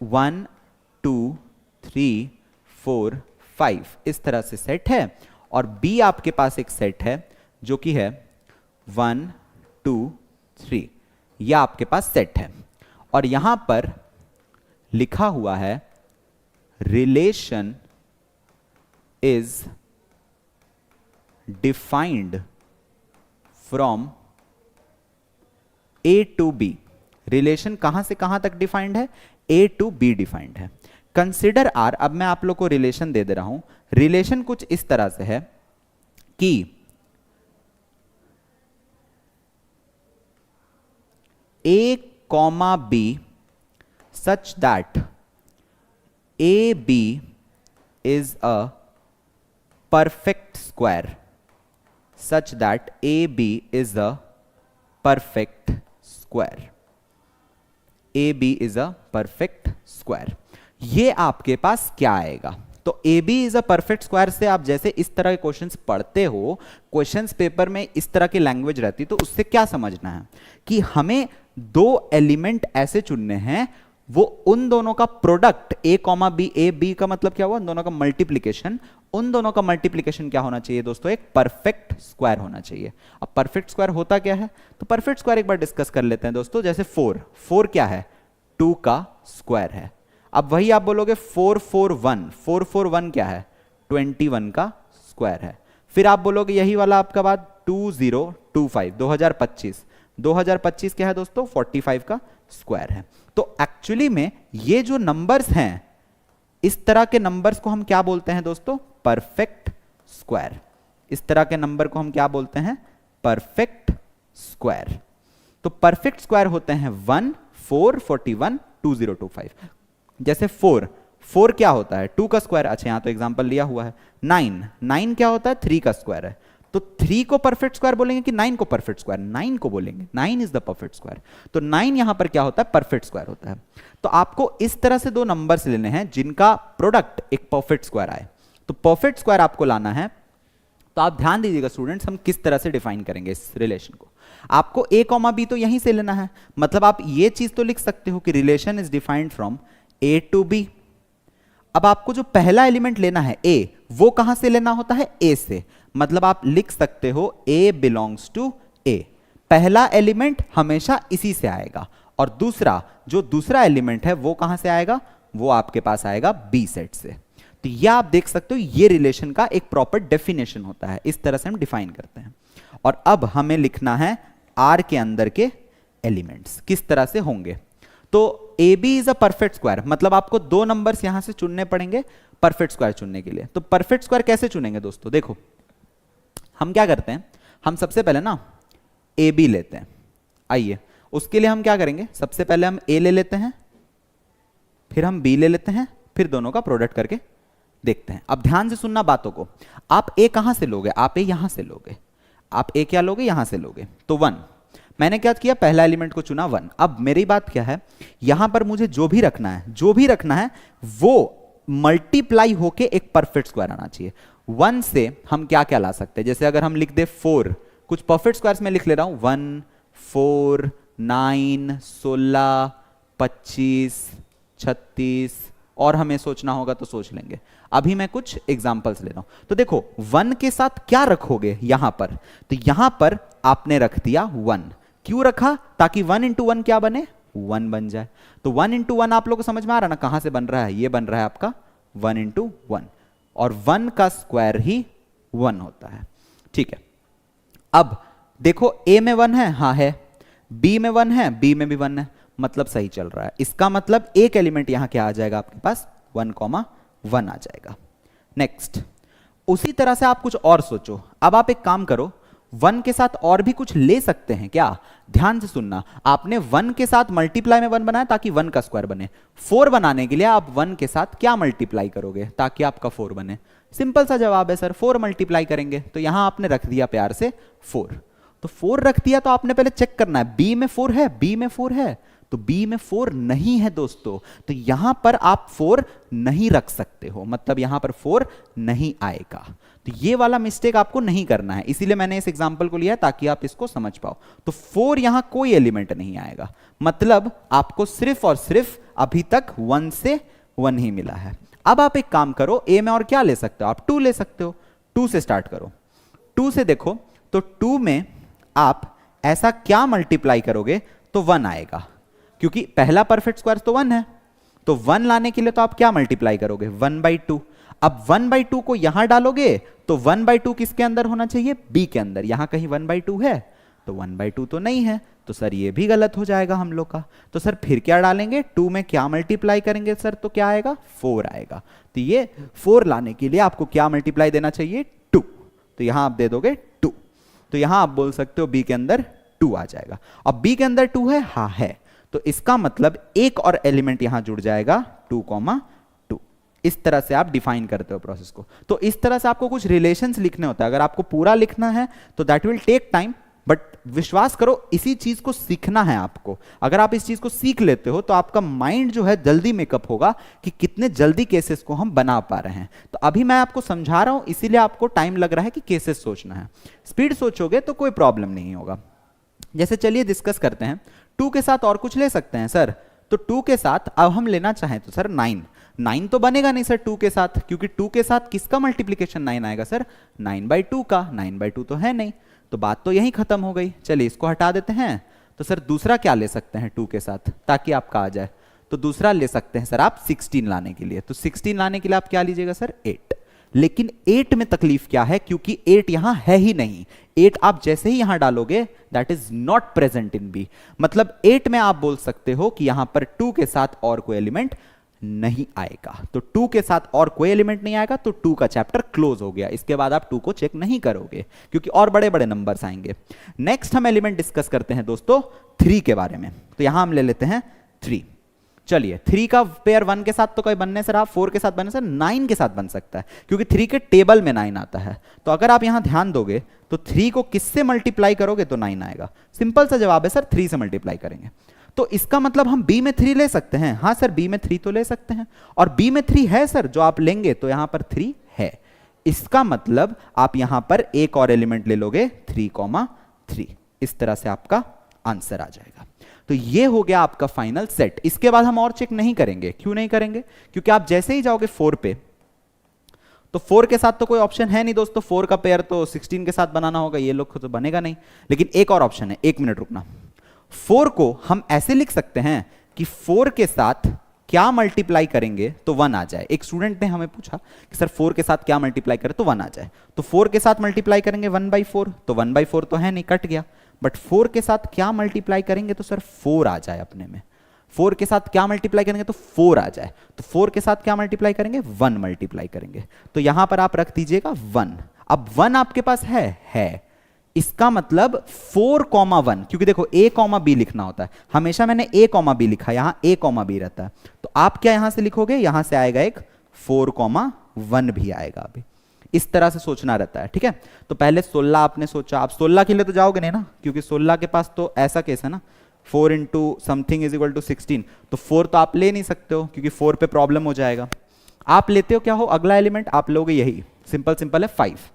1, 2, 3, 4, 5, इस तरह से सेट है। और बी आपके पास एक सेट है जो कि है 1, 2, 3, यह आपके पास सेट है। और यहां पर लिखा हुआ है relation is defined from A to B। Relation कहां से कहां तक डिफाइंड है, A टू B डिफाइंड है। Consider R। अब मैं आप लोग को रिलेशन दे दे रहा हूं। रिलेशन कुछ इस तरह से है कि A, B such that AB is a perfect square, such that AB is a perfect square, AB is a perfect square। ये आपके पास क्या आएगा, तो AB is a perfect square से आप जैसे इस तरह के क्वेश्चंस पढ़ते हो, क्वेश्चन्स पेपर में इस तरह की लैंग्वेज रहती, तो उससे क्या समझना है कि हमें दो एलिमेंट ऐसे चुनने हैं, वो उन दोनों का product A, B, A, B का मतलब क्या हुआ, उन दोनों का मल्टीप्लीकेशन, उन दोनों का मल्टीप्लीकेशन क्या होना चाहिए दोस्तों, एक परफेक्ट स्क्वायर होना चाहिए। अब परफेक्ट स्क्वायर होता क्या है, तो परफेक्ट स्क्वायर एक बार डिस्कस कर लेते हैं दोस्तों। जैसे 4 क्या है, 2 का स्क्वायर है। अब वही आप बोलोगे 4, 4, 1, 4, 4, 1 क्या है, 21 का स्क्वायर है। फिर आप बोलोगे यही वाला आपका बात 2025, 2025 क्या है दोस्तों, 45 का स्क्वायर है। तो एक्चुअली में ये जो नंबर्स हैं, इस तरह के नंबर्स को हम क्या बोलते हैं दोस्तों, परफेक्ट स्क्वायर। इस तरह के नंबर को हम क्या बोलते हैं, परफेक्ट स्क्वायर। तो परफेक्ट स्क्वायर होते हैं 1, 4, 41, 2025। जैसे 4 क्या होता है 2 का स्क्वायर, अच्छा यहां तो एग्जांपल लिया हुआ है। 9 क्या होता है 3 का स्क्वायर है, तो 3 को परफेक्ट स्क्वायर बोलेंगे कि 9 को परफेक्ट स्क्वायर, 9 को बोलेंगे, 9 इज द परफेक्ट स्क्वायर। तो 9 यहां पर क्या होता है परफेक्ट स्क्वायर होता है। तो आपको इस तरह से दो नंबर्स लेने हैं जिनका प्रोडक्ट एक परफेक्ट स्क्वायर आए। तो परफेक्ट स्क्वायर आपको लाना है, तो आप ध्यान दीजिएगा स्टूडेंट्स, हम किस तरह से डिफाइन करेंगे इस रिलेशन को। आपको a कॉमा b तो यहीं से लेना है, मतलब आप ये चीज तो लिख सकते हो कि relation is defined from a to b। अब आपको जो पहला एलिमेंट लेना है a, वो कहां से लेना होता है a से, मतलब आप लिख सकते हो a बिलोंग्स टू a। पहला एलिमेंट हमेशा इसी से आएगा, और दूसरा जो दूसरा एलिमेंट है वो कहां से आएगा, वो आपके पास आएगा b सेट से। तो ये आप देख सकते हो ये रिलेशन का एक प्रॉपर डेफिनेशन होता है, इस तरह से हम डिफाइन करते हैं। और अब हमें लिखना है R के अंदर के एलिमेंट्स किस तरह से होंगे। तो AB is a perfect square, मतलब आपको दो नंबर्स यहां से चुनने पड़ेंगे परफेक्ट स्क्वायर चुनने के लिए। तो परफेक्ट स्क्वायर कैसे चुनेंगे दोस्तों, देखो हम क्या करते हैं, हम सबसे पहले ना AB लेते हैं। आइए उसके लिए हम क्या करेंगे, सबसे पहले हम A ले लेते हैं, फिर हम B ले लेते हैं, फिर दोनों का प्रोडक्ट करके देखते हैं। अब ध्यान से सुनना बातों को, आप A कहां से लोगे, आप A यहां से लोगे, आप A क्या लोगे यहां से लोगे। तो 1 मैंने क्या किया, पहला एलिमेंट को चुना 1। अब मेरी बात क्या है, यहां पर मुझे जो भी रखना है वो मल्टीप्लाई होके एक परफेक्ट स्क्वायर आना चाहिए। 1 से हम क्या क्या ला सकते हैं, जैसे अगर हम लिख दे 4, कुछ परफेक्ट स्क्वायर्स में लिख ले रहा हूं 1, 4, 9, 16, 25, 36, और हमें सोचना होगा तो सोच लेंगे। अभी मैं कुछ एग्जांपल्स ले रहा हूं। तो देखो 1 के साथ क्या रखोगे यहां पर, तो यहां पर आपने रख दिया 1। क्यों रखा, ताकि 1 इंटू 1 क्या बने, 1 बन जाए। तो 1 इंटू 1 आप लोगों को समझ में आ रहा ना कहां से बन रहा है, ये बन रहा है आपका 1 इंटू 1, और 1 का स्क्वायर ही 1 होता है। ठीक है, अब देखो A में 1 है, हाँ है, B में 1 है, B में भी 1 है, मतलब सही चल रहा है। इसका मतलब एक एलिमेंट यहां क्या आ जाएगा आपके पास 1,1 आ जाएगा। नेक्स्ट उसी तरह से आप कुछ और सोचो। अब आप एक काम करो, 1 के साथ और भी कुछ ले सकते हैं क्या, ध्यान से सुनना। आपने 1 के साथ मल्टीप्लाई में 1 बनाया ताकि 1 का स्क्वायर बने। 4 बनाने के लिए आप 1 के साथ क्या मल्टीप्लाई करोगे ताकि आपका 4 बने, सिंपल सा जवाब है सर 4 मल्टीप्लाई करेंगे। तो यहां आपने रख दिया प्यार से 4, तो 4 रख दिया, तो आपने पहले चेक करना है B में 4 है, B में 4 है, तो B में 4 नहीं है दोस्तों, तो यहां पर आप 4 नहीं रख सकते हो, मतलब यहां पर 4 नहीं आएगा। तो ये वाला मिस्टेक आपको नहीं करना है, इसीलिए मैंने इस एग्जांपल को लिया ताकि आप इसको समझ पाओ। तो 4 यहां कोई एलिमेंट नहीं आएगा, मतलब आपको सिर्फ और सिर्फ अभी तक 1 से 1 ही मिला है। अब आप एक काम करो, A में और क्या ले सकते हो, आप 2 ले सकते हो। 2 से स्टार्ट करो, 2 से देखो, तो 2 में आप ऐसा क्या मल्टीप्लाई करोगे तो 1 आएगा, क्योंकि पहला परफेक्ट स्क्वायर तो 1 है, तो 1 लाने के लिए तो आप क्या मल्टीप्लाई करोगे 1/2। अब 1/2 को यहां डालोगे तो 1/2 किसके अंदर होना चाहिए, B के अंदर। यहां कहीं 1/2 है, तो 1/2 तो नहीं है, तो सर ये भी गलत हो जाएगा हम लोग का। तो सर फिर क्या डालेंगे, 2 में क्या मल्टीप्लाई करेंगे सर, तो क्या आएगा 4 आएगा। तो ये 4 लाने के लिए आपको क्या मल्टीप्लाई देना चाहिए 2, तो यहां आप दे दोगे 2। तो यहां आप बोल सकते हो B के अंदर 2 आ जाएगा। अब B के अंदर 2 है, हाँ है, तो इसका मतलब एक और एलिमेंट यहां जुड़ जाएगा 2,2। इस तरह से आप डिफाइन करते हो प्रोसेस को। तो इस तरह से आपको कुछ रिलेशंस लिखने होता है। अगर आपको पूरा लिखना है तो that will take time, but विश्वास करो इसी चीज को सीखना है आपको। अगर आप इस चीज को सीख लेते हो तो आपका माइंड जो है जल्दी मेकअप होगा कि कितने जल्दी केसेस को हम बना पा रहे हैं। तो अभी मैं आपको समझा रहा हूं, इसीलिए आपको टाइम लग रहा है कि केसेस सोचना है। स्पीड सोचोगे तो कोई प्रॉब्लम नहीं होगा। जैसे चलिए डिस्कस करते हैं, 2 के साथ और कुछ ले सकते हैं सर, तो 2 के साथ अब हम लेना चाहें तो सर 9 तो बनेगा नहीं सर 2 के साथ, क्योंकि 2 के साथ किसका मल्टीप्लिकेशन 9 आएगा सर 9/2 का, 9/2 तो है नहीं, तो बात तो यहीं खत्म हो गई। चलिए इसको हटा देते हैं। तो सर दूसरा क्या ले सकते हैं 2 के साथ ताकि आपका आ जाए, तो दूसरा ले सकते हैं सर आप 16 लाने के लिए। तो 16 लाने के लिए आप क्या लीजिएगा सर 8। लेकिन 8 में तकलीफ क्या है, क्योंकि 8 यहां है ही नहीं। 8 आप जैसे ही यहां डालोगे that is not present in B, मतलब 8 में आप बोल सकते हो कि यहां पर 2 के साथ और कोई एलिमेंट नहीं आएगा। तो 2 के साथ और कोई एलिमेंट नहीं आएगा तो 2 का चैप्टर क्लोज हो गया। इसके बाद आप 2 को चेक नहीं करोगे क्योंकि और बड़े बड़े नंबर्स आएंगे। नेक्स्ट हम एलिमेंट डिस्कस करते हैं दोस्तों 3 के बारे में। तो यहां हम ले लेते हैं 3। चलिए 3 का पेयर 1 के साथ तो कोई बनने से रहा, 4 के साथ बनने से 9 के साथ बन सकता है क्योंकि 3 के टेबल में 9 आता है। तो अगर आप यहां ध्यान दोगे तो 3 को किससे मल्टीप्लाई करोगे तो 9 आएगा। सिंपल सा जवाब है सर, 3 से मल्टीप्लाई करेंगे। तो इसका मतलब हम बी में 3 ले सकते हैं। हाँ सर, बी में 3 तो ले सकते हैं और बी में 3 है सर, जो आप लेंगे तो यहां पर 3 है। इसका मतलब आप यहां पर एक और एलिमेंट ले लोगे 3,3। इस तरह से आपका आंसर आ जाएगा। तो ये हो गया आपका फाइनल सेट। इसके बाद हम और चेक नहीं करेंगे। क्यों नहीं करेंगे? क्योंकि आप जैसे ही जाओगे 4 पे तो 4 के साथ तो कोई ऑप्शन है नहीं दोस्तों। 4 का पेयर तो 16 के साथ बनाना होगा, ये लोग को तो बनेगा नहीं। लेकिन एक और ऑप्शन है, 1 मिनट रुकना। 4 को हम ऐसे लिख सकते हैं कि 4 के साथ क्या मल्टीप्लाई करेंगे तो 1 आ जाए। एक स्टूडेंट ने हमें पूछा कि सर 4 के साथ क्या मल्टीप्लाई करें तो 1 आ जाए। तो 4 के साथ मल्टीप्लाई करेंगे 1/4, तो 1/4 तो है नहीं, कट गया। बट 4 के साथ क्या मल्टीप्लाई करेंगे तो सर 4 आ जाए अपने में। 4 के साथ क्या मल्टीप्लाई करेंगे तो 4 आ जाए। तो 4 के साथ क्या मल्टीप्लाई करेंगे? 1 मल्टीप्लाई करेंगे। तो यहां पर आप रख दीजिएगा 1। अब 1 आपके पास है। इसका मतलब 4,1, क्योंकि देखो a, b लिखना होता है। हमेशा मैंने a, b लिखा, यहां a, b रहता है। तो आप क्या यहां से लिखोगे? यहां से आएगा एक 4,1 भी आएगा। अभी इस तरह से सोचना रहता है, ठीक है। तो पहले 16 आपने सोचा, आप 16 के लिए तो जाओगे नहीं ना, क्योंकि 16 के पास तो ऐसा केस है ना, 4 into something is equal to 16। तो 4 तो आप ले नहीं सकते हो क्योंकि 4 पे प्रॉब्लम हो जाएगा। आप लेते हो क्या हो? अगला एलिमेंट आप लोगे यही, सिंपल है 5।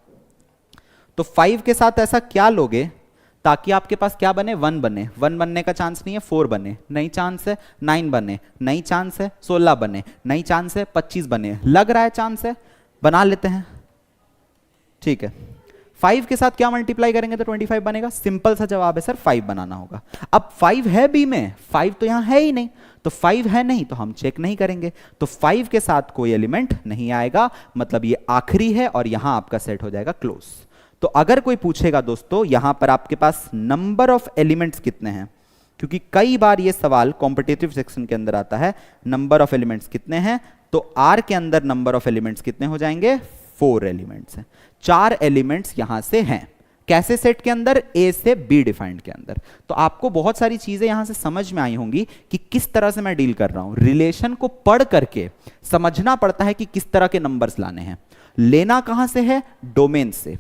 तो 5 के साथ ऐसा क्या लोगे ताकि आपके पास क्या बने? 1 बने। 1 बनने का चांस नहीं है, 4 बने, नहीं चांस है। 9 बने, नहीं चांस है। 16 बने, नहीं चांस है। 25 बने, लग रहा है चांस है, बना लेते हैं, ठीक है। 5 के साथ क्या मल्टीप्लाई करेंगे तो 25 बनेगा। सिंपल सा जवाब है सर, 5 बनाना होगा। अब 5 है बी में, 5 तो यहां है ही नहीं, तो 5 है नहीं तो हम चेक नहीं करेंगे। तो 5 के साथ कोई एलिमेंट नहीं आएगा, मतलब ये आखिरी है और यहां आपका सेट हो जाएगा क्लोज। तो अगर कोई पूछेगा दोस्तों यहां पर आपके पास नंबर ऑफ एलिमेंट्स कितने हैं, क्योंकि कई बार ये सवाल कॉम्पिटिटिव सेक्शन के अंदर आता है, नंबर ऑफ एलिमेंट्स कितने हैं, तो आर के अंदर नंबर ऑफ एलिमेंट्स कितने हो जाएंगे? 4 एलिमेंट्स हैं। 4 एलिमेंट्स यहां से हैं। कैसे सेट के अंदर? ए से बी डिफाइंड के अंदर। तो आपको बहुत सारी चीजें यहां से समझ में आई होंगी कि किस तरह से मैं डील कर रहा हूं। रिलेशन को पढ़ करके समझना पड़ता है कि किस तरह के नंबर्स लाने हैं। लेना कहां से है? डोमेन से।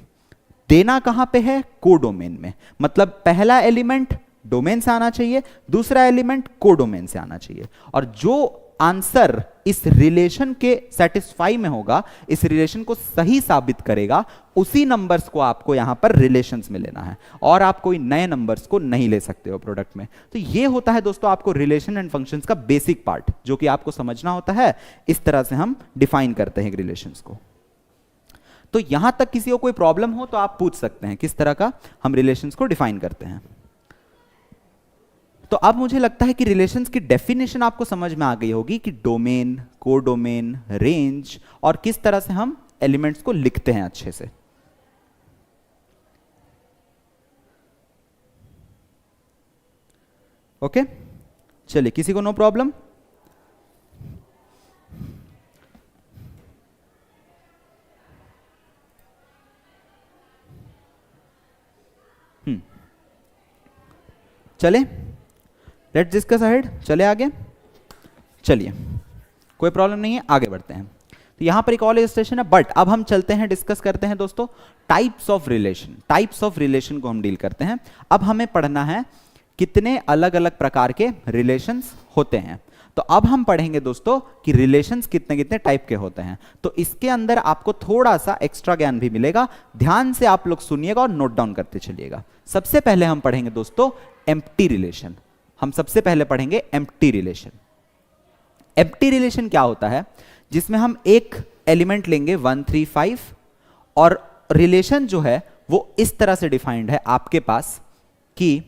देना कहां पे है? कोडोमेन में। मतलब पहला एलिमेंट डोमेन से आना चाहिए, दूसरा एलिमेंट कोडोमेन से आना चाहिए। और जो आंसर इस रिलेशन के सेटिस्फाई में होगा, इस रिलेशन को सही साबित करेगा, उसी नंबर्स को आपको यहां पर रिलेशंस में लेना है और आप कोई नए नंबर्स को नहीं ले सकते हो प्रोडक्ट में। तो ये होता है दोस्तों आपको रिलेशन एंड फंक्शंस का बेसिक पार्ट, जो कि आपको समझना होता है। इस तरह से हम डिफाइन करते हैं रिलेशंस को। तो यहां तक किसी को कोई प्रॉब्लम हो तो आप पूछ सकते हैं किस तरह का हम रिलेशंस को डिफाइन करते हैं। तो अब मुझे लगता है कि रिलेशंस की डेफिनेशन आपको समझ में आ गई होगी कि डोमेन, कोडोमेन, रेंज और किस तरह से हम एलिमेंट्स को लिखते हैं अच्छे से। ओके, चलिए, किसी को नो प्रॉब्लम? चले, लेट्स डिस्कस अहेड। चले आगे, चलिए, कोई प्रॉब्लम नहीं है, आगे बढ़ते हैं। तो यहां पर एक और इलस्ट्रेशन है, बट अब हम चलते हैं, डिस्कस करते हैं दोस्तों types of relation. Types of relation को हम डील करते हैं। अब हमें पढ़ना है कितने अलग अलग प्रकार के रिलेशंस होते हैं। तो अब हम पढ़ेंगे दोस्तों कि रिलेशंस कितने कितने टाइप के होते हैं। तो इसके अंदर आपको थोड़ा सा एक्स्ट्रा ज्ञान भी मिलेगा, ध्यान से आप लोग सुनिएगा और नोट डाउन करते चलिएगा। सबसे पहले हम पढ़ेंगे दोस्तों एम्प्टी रिलेशन। हम सबसे पहले पढ़ेंगे एम्प्टी रिलेशन। एम्प्टी रिलेशन क्या होता है? जिसमें हम एक एलिमेंट लेंगे 1 3 5 और रिलेशन जो है वो इस तरह से डिफाइंड है आपके पास कि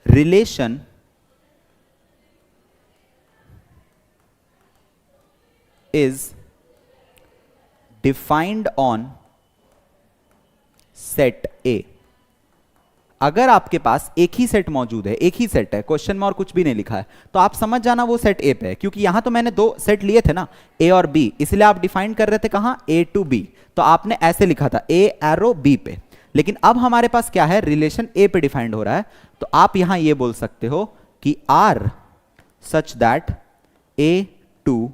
relation is defined on set A। अगर आपके पास एक ही सेट मौजूद है, एक ही सेट है, क्वेश्चन में और कुछ भी नहीं लिखा है, तो आप समझ जाना वो सेट ए पे है, क्योंकि यहां तो मैंने दो सेट लिए थे ना, ए और बी, इसलिए आप डिफाइन कर रहे थे कहां, ए टू बी, तो आपने ऐसे लिखा था ए एरो बी पे। लेकिन अब हमारे पास क्या है, रिलेशन ए पे डिफाइंड हो रहा है, तो आप यहां ये बोल सकते हो कि are such that A to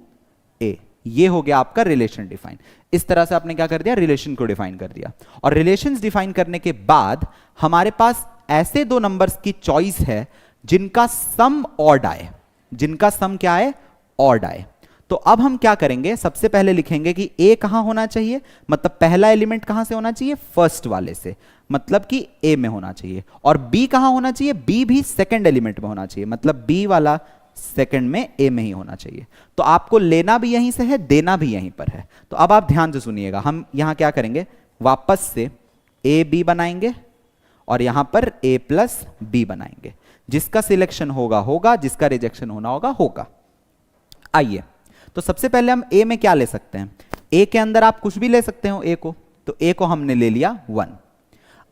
a, ये हो गया आपका रिलेशन डिफाइन। इस तरह से आपने क्या कर दिया, रिलेशन को डिफाइन कर दिया। और रिलेशंस डिफाइन करने के बाद हमारे पास ऐसे दो नंबर्स की चॉइस है जिनका सम ऑड आए, जिनका सम क्या है, ऑड आए। तो अब हम क्या करेंगे, सबसे पहले लिखेंगे कि ए कहां होना चाहिए, मतलब पहला एलिमेंट कहां से होना चाहिए, फर्स्ट वाले से, मतलब कि ए में होना चाहिए। और बी कहां होना चाहिए, बी भी सेकंड एलिमेंट में होना चाहिए, मतलब बी वाला सेकंड में ए में ही होना चाहिए। तो आपको लेना भी यहीं से है, देना भी यहीं पर है। तो अब आप ध्यान से सुनिएगा, हम यहां क्या करेंगे, वापस से ए बी बनाएंगे और यहां पर ए प्लस बी बनाएंगे। जिसका सिलेक्शन होगा होगा, जिसका रिजेक्शन होना होगा होगा। आइए, तो सबसे पहले हम ए में क्या ले सकते हैं, ए के अंदर आप कुछ भी ले सकते हो ए को, तो ए को हमने ले लिया 1।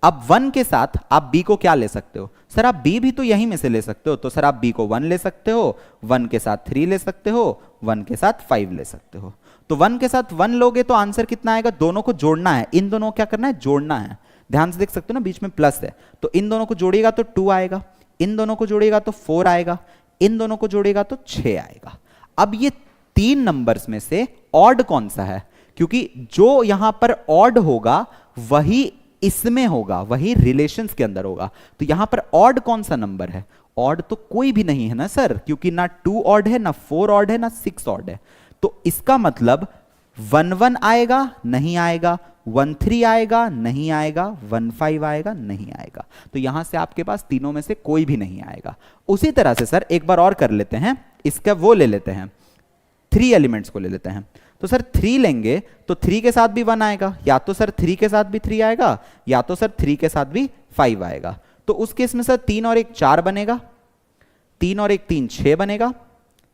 अब 1 के साथ आप b को क्या ले सकते हो, सर आप b भी तो यहीं में से ले सकते हो, तो सर आप b को 1 ले सकते हो, 1 के साथ 3 ले सकते हो, 1 के साथ 5 ले सकते हो। तो 1 के साथ 1 लोगे तो आंसर कितना आएगा, दोनों को जोड़ना है, इन दोनों को क्या करना है, जोड़ना है। ध्यान से देख सकते हो ना, बीच में प्लस है, तो इन दोनों को जोड़ेगा तो 2 आएगा, इन दोनों को जोड़ेगा तो 4 आएगा, इन दोनों को जोड़ेगा तो 6 आएगा। अब ये 3 नंबर्स में से ऑड कौन सा है, क्योंकि जो यहां पर ऑड होगा वही इसमें होगा, वही रिलेशंस के अंदर होगा। तो यहां पर ऑड कौन सा नंबर है, ऑड तो कोई भी नहीं है ना सर, क्योंकि ना 2 ऑड है, ना 4 ऑड है, ना 6 ऑड है। तो इसका मतलब 1 1 आएगा, नहीं आएगा, 1 3 आएगा, नहीं आएगा, 1 5 आएगा, नहीं आएगा। तो यहां से आपके पास तीनों में से कोई भी नहीं आएगा। उसी तरह से सर एक बार और कर लेते हैं, इसका वो ले लेते हैं, 3 एलिमेंट्स को ले लेते हैं। तो सर 3 लेंगे तो 3 के साथ भी 1 आएगा, या तो सर 3 के साथ भी 3 आएगा, या तो सर 3 के साथ भी 5 आएगा। तो उस केस में सर 3 और 1 4 बनेगा, 3 और 1 3 6 बनेगा,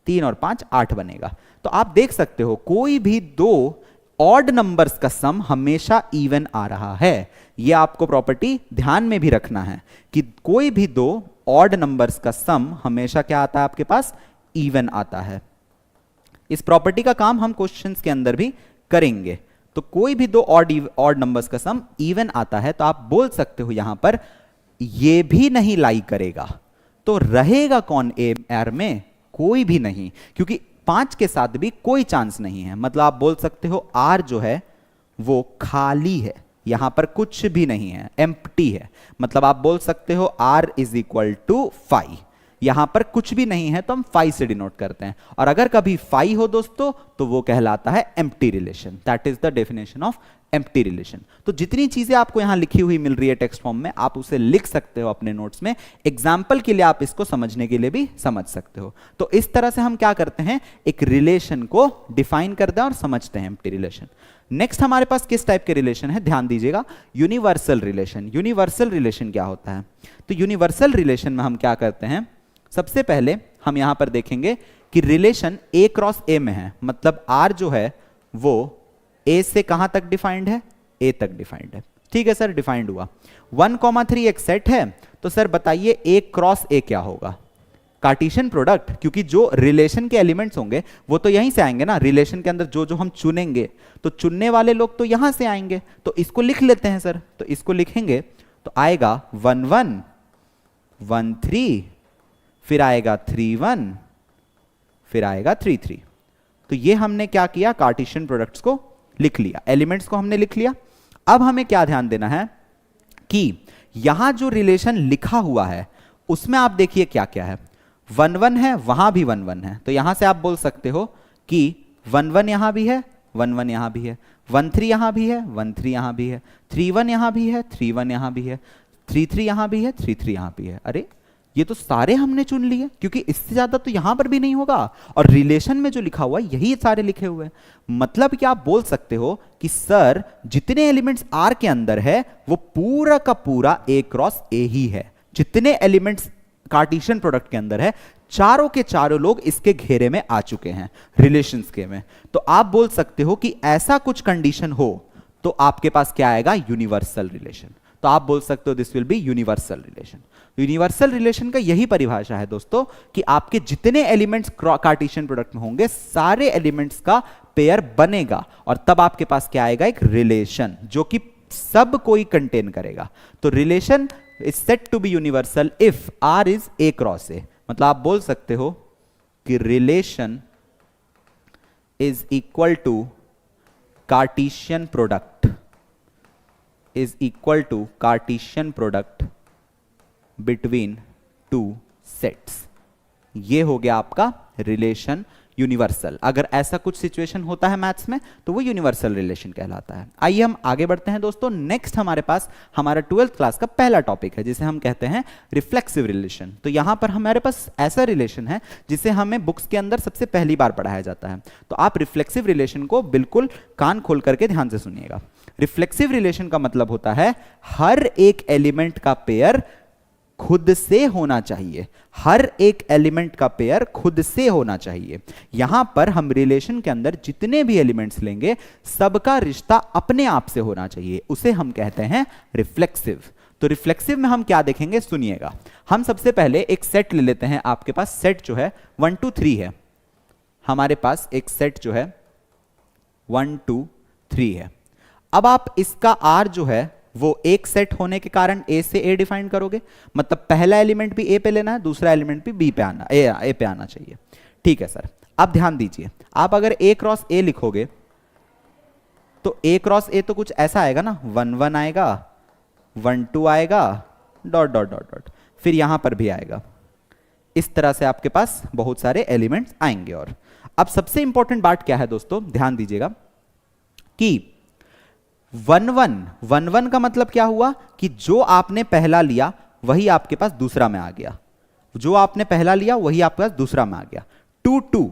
3 और 5 8 बनेगा। तो आप देख सकते हो कोई भी दो ऑड नंबर्स का सम हमेशा इवन आ रहा है। यह आपको प्रॉपर्टी ध्यान में भी रखना है कि कोई भी दो ऑड नंबर्स का सम हमेशा क्या आता है आपके पास, इवन आता है। इस प्रॉपर्टी का काम हम क्वेश्चंस के अंदर भी करेंगे। तो कोई भी दो ऑड नंबर्स का सम इवन आता है, तो आप बोल सकते हो यहां पर ये भी नहीं लाई करेगा, तो रहेगा कौन ए आर में, कोई भी नहीं, क्योंकि 5 के साथ भी कोई चांस नहीं है। मतलब आप बोल सकते हो आर जो है वो खाली है, यहां पर कुछ भी नहीं है, एम्प्टी है। मतलब आप बोल सकते हो आर इज इक्वल टू 5, यहां पर कुछ भी नहीं है तो हम 5 से डिनोट करते हैं। और अगर कभी 5 हो दोस्तों तो वो कहलाता है empty relation. That is the definition of empty relation. तो जितनी चीजें आपको यहां लिखी हुई मिल रही है टेक्स्ट फॉर्म में, आप उसे लिख सकते हो अपने नोट्स में, एग्जाम्पल के लिए आप इसको समझने के लिए भी समझ सकते हो। तो इस तरह से हम क्या करते हैं, एक रिलेशन को डिफाइन करते हैं और समझते हैं एम्प्टी रिलेशन। नेक्स्ट हमारे पास किस टाइप के रिलेशन है, ध्यान दीजिएगा, यूनिवर्सल रिलेशन। यूनिवर्सल रिलेशन क्या होता है, तो यूनिवर्सल रिलेशन में हम क्या करते हैं, सबसे पहले हम यहां पर देखेंगे कि रिलेशन ए क्रॉस ए में है, मतलब आर जो है वो ए से कहां तक डिफाइंड है, ए तक डिफाइंड है। ठीक है सर, डिफाइंड हुआ। 1,3 एक सेट है, तो सर बताइए ए क्रॉस ए क्या होगा, कार्टेशियन प्रोडक्ट, क्योंकि जो रिलेशन के एलिमेंट्स होंगे वो तो यहीं से आएंगे ना, रिलेशन के अंदर जो जो हम चुनेंगे तो चुनने वाले लोग तो यहां से आएंगे। तो इसको लिख लेते हैं सर, तो इसको लिखेंगे तो आएगा 1 1 1 3, फिर आएगा 3 1, फिर आएगा 3 3। तो ये हमने क्या किया, कार्टेशियन प्रोडक्ट्स को लिख लिया, एलिमेंट्स को हमने लिख लिया। अब हमें क्या ध्यान देना है कि यहां जो रिलेशन लिखा हुआ है उसमें आप देखिए क्या क्या है, 1 1 है, वहां भी 1 1 है, तो यहां से आप बोल सकते हो कि 1 1 यहां भी है, 1 1 यहां भी है, 1 3 यहां भी है, 1 3 यहां भी है, 3 1 यहां भी है, 3 1 यहां भी है, 3 3 यहां भी है, 3 3 यहां भी है। अरे ये तो सारे हमने चुन लिए, क्योंकि इससे ज्यादा तो यहां पर भी नहीं होगा, और रिलेशन में जो लिखा हुआ है यही सारे लिखे हुए हैं। मतलब कि आप बोल सकते हो कि सर जितने एलिमेंट्स आर के अंदर है वो पूरा का पूरा ए क्रॉस ए ही है। जितने एलिमेंट्स कार्टेशियन प्रोडक्ट के अंदर है, चारों के चारों लोग इसके घेरे में आ चुके हैं, रिलेशंस के में। तो आप बोल सकते हो कि ऐसा कुछ कंडीशन हो तो आपके पास क्या आएगा, यूनिवर्सल रिलेशन। तो आप बोल सकते हो this will be universal relation. Universal relation का यही परिभाषा है दोस्तों कि आपके जितने एलिमेंट्स कार्टेशियन प्रोडक्ट में होंगे सारे एलिमेंट्स का पेयर बनेगा और तब आपके पास क्या आएगा, एक रिलेशन जो कि सब कोई कंटेन करेगा। तो relation is set to be universal if R is A cross A. मतलब आप बोल सकते हो कि relation is equal to Cartesian product is equal to Cartesian product between two sets। ये हो गया आपका रिलेशन यूनिवर्सल। अगर ऐसा कुछ सिचुएशन होता है मैथ्स में तो वो यूनिवर्सल रिलेशन कहलाता है। आइए हम आगे बढ़ते हैं दोस्तों। नेक्स्ट हमारे पास हमारा 12th क्लास का पहला टॉपिक है जिसे हम कहते हैं रिफ्लेक्सिव रिलेशन। तो यहां पर हमारे पास ऐसा रिलेशन है जिसे हमें बुक्स के अंदर सबसे पहली बार पढ़ाया जाता है। तो आप रिफ्लेक्सिव रिलेशन को बिल्कुल कान खोल करके ध्यान से सुनिएगा। रिफ्लेक्सिव रिलेशन का मतलब होता है हर एक एलिमेंट का पेयर खुद से होना चाहिए। हर एक एलिमेंट का पेयर खुद से होना चाहिए। यहां पर हम रिलेशन के अंदर जितने भी एलिमेंट्स लेंगे सबका रिश्ता अपने आप से होना चाहिए, उसे हम कहते हैं रिफ्लेक्सिव। तो रिफ्लेक्सिव में हम क्या देखेंगे सुनिएगा। हम सबसे पहले एक सेट ले लेते हैं। आपके पास सेट जो है 1 2 3 है। हमारे पास एक सेट जो है 1 2 3 है। अब आप इसका आर जो है वो एक सेट होने के कारण ए से ए डिफाइन करोगे। मतलब पहला एलिमेंट भी ए पे लेना है, दूसरा एलिमेंट भी बी पे आना, ए पे आना चाहिए। ठीक है सर। अब ध्यान दीजिए, आप अगर ए क्रॉस ए लिखोगे तो ए क्रॉस ए तो कुछ ऐसा आएगा ना, 1 1 आएगा, 1 2 आएगा, डॉट डॉट डॉट डॉट, फिर यहां पर भी आएगा। इस तरह से आपके पास बहुत सारे एलिमेंट्स आएंगे। और अब सबसे इंपॉर्टेंट बात क्या है दोस्तों, ध्यान दीजिएगा कि 1 1 1 1 का मतलब क्या हुआ कि जो आपने पहला लिया वही आपके पास दूसरा में आ गया। जो आपने पहला लिया वही आपके पास दूसरा में आ गया। 2 2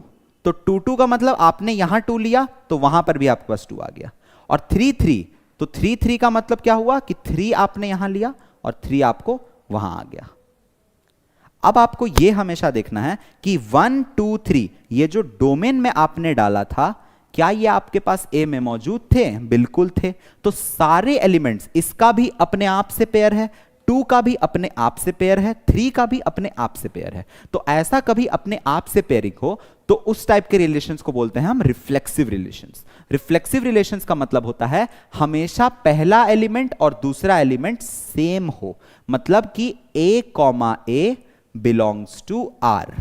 तो 2 2 का मतलब आपने यहां 2 लिया तो वहां पर भी आपके पास 2 आ गया। और 3 3 तो 3 3 का मतलब क्या हुआ कि 3 आपने यहां लिया और 3 आपको वहां आ गया। अब आपको यह हमेशा देखना है कि 1 2 3 ये जो डोमेन में आपने डाला था क्या ये आपके पास ए में मौजूद थे? बिल्कुल थे। तो सारे एलिमेंट्स, इसका भी अपने आप से पेयर है, 2 का भी अपने आप से पेयर है, 3 का भी अपने आप से पेयर है। तो ऐसा कभी अपने आप से पेयरिंग हो तो उस टाइप के रिलेशंस को बोलते हैं हम रिफ्लेक्सिव रिलेशंस। रिफ्लेक्सिव रिलेशंस का मतलब होता है हमेशा पहला एलिमेंट और दूसरा एलिमेंट सेम हो। मतलब कि a comma a belongs to R.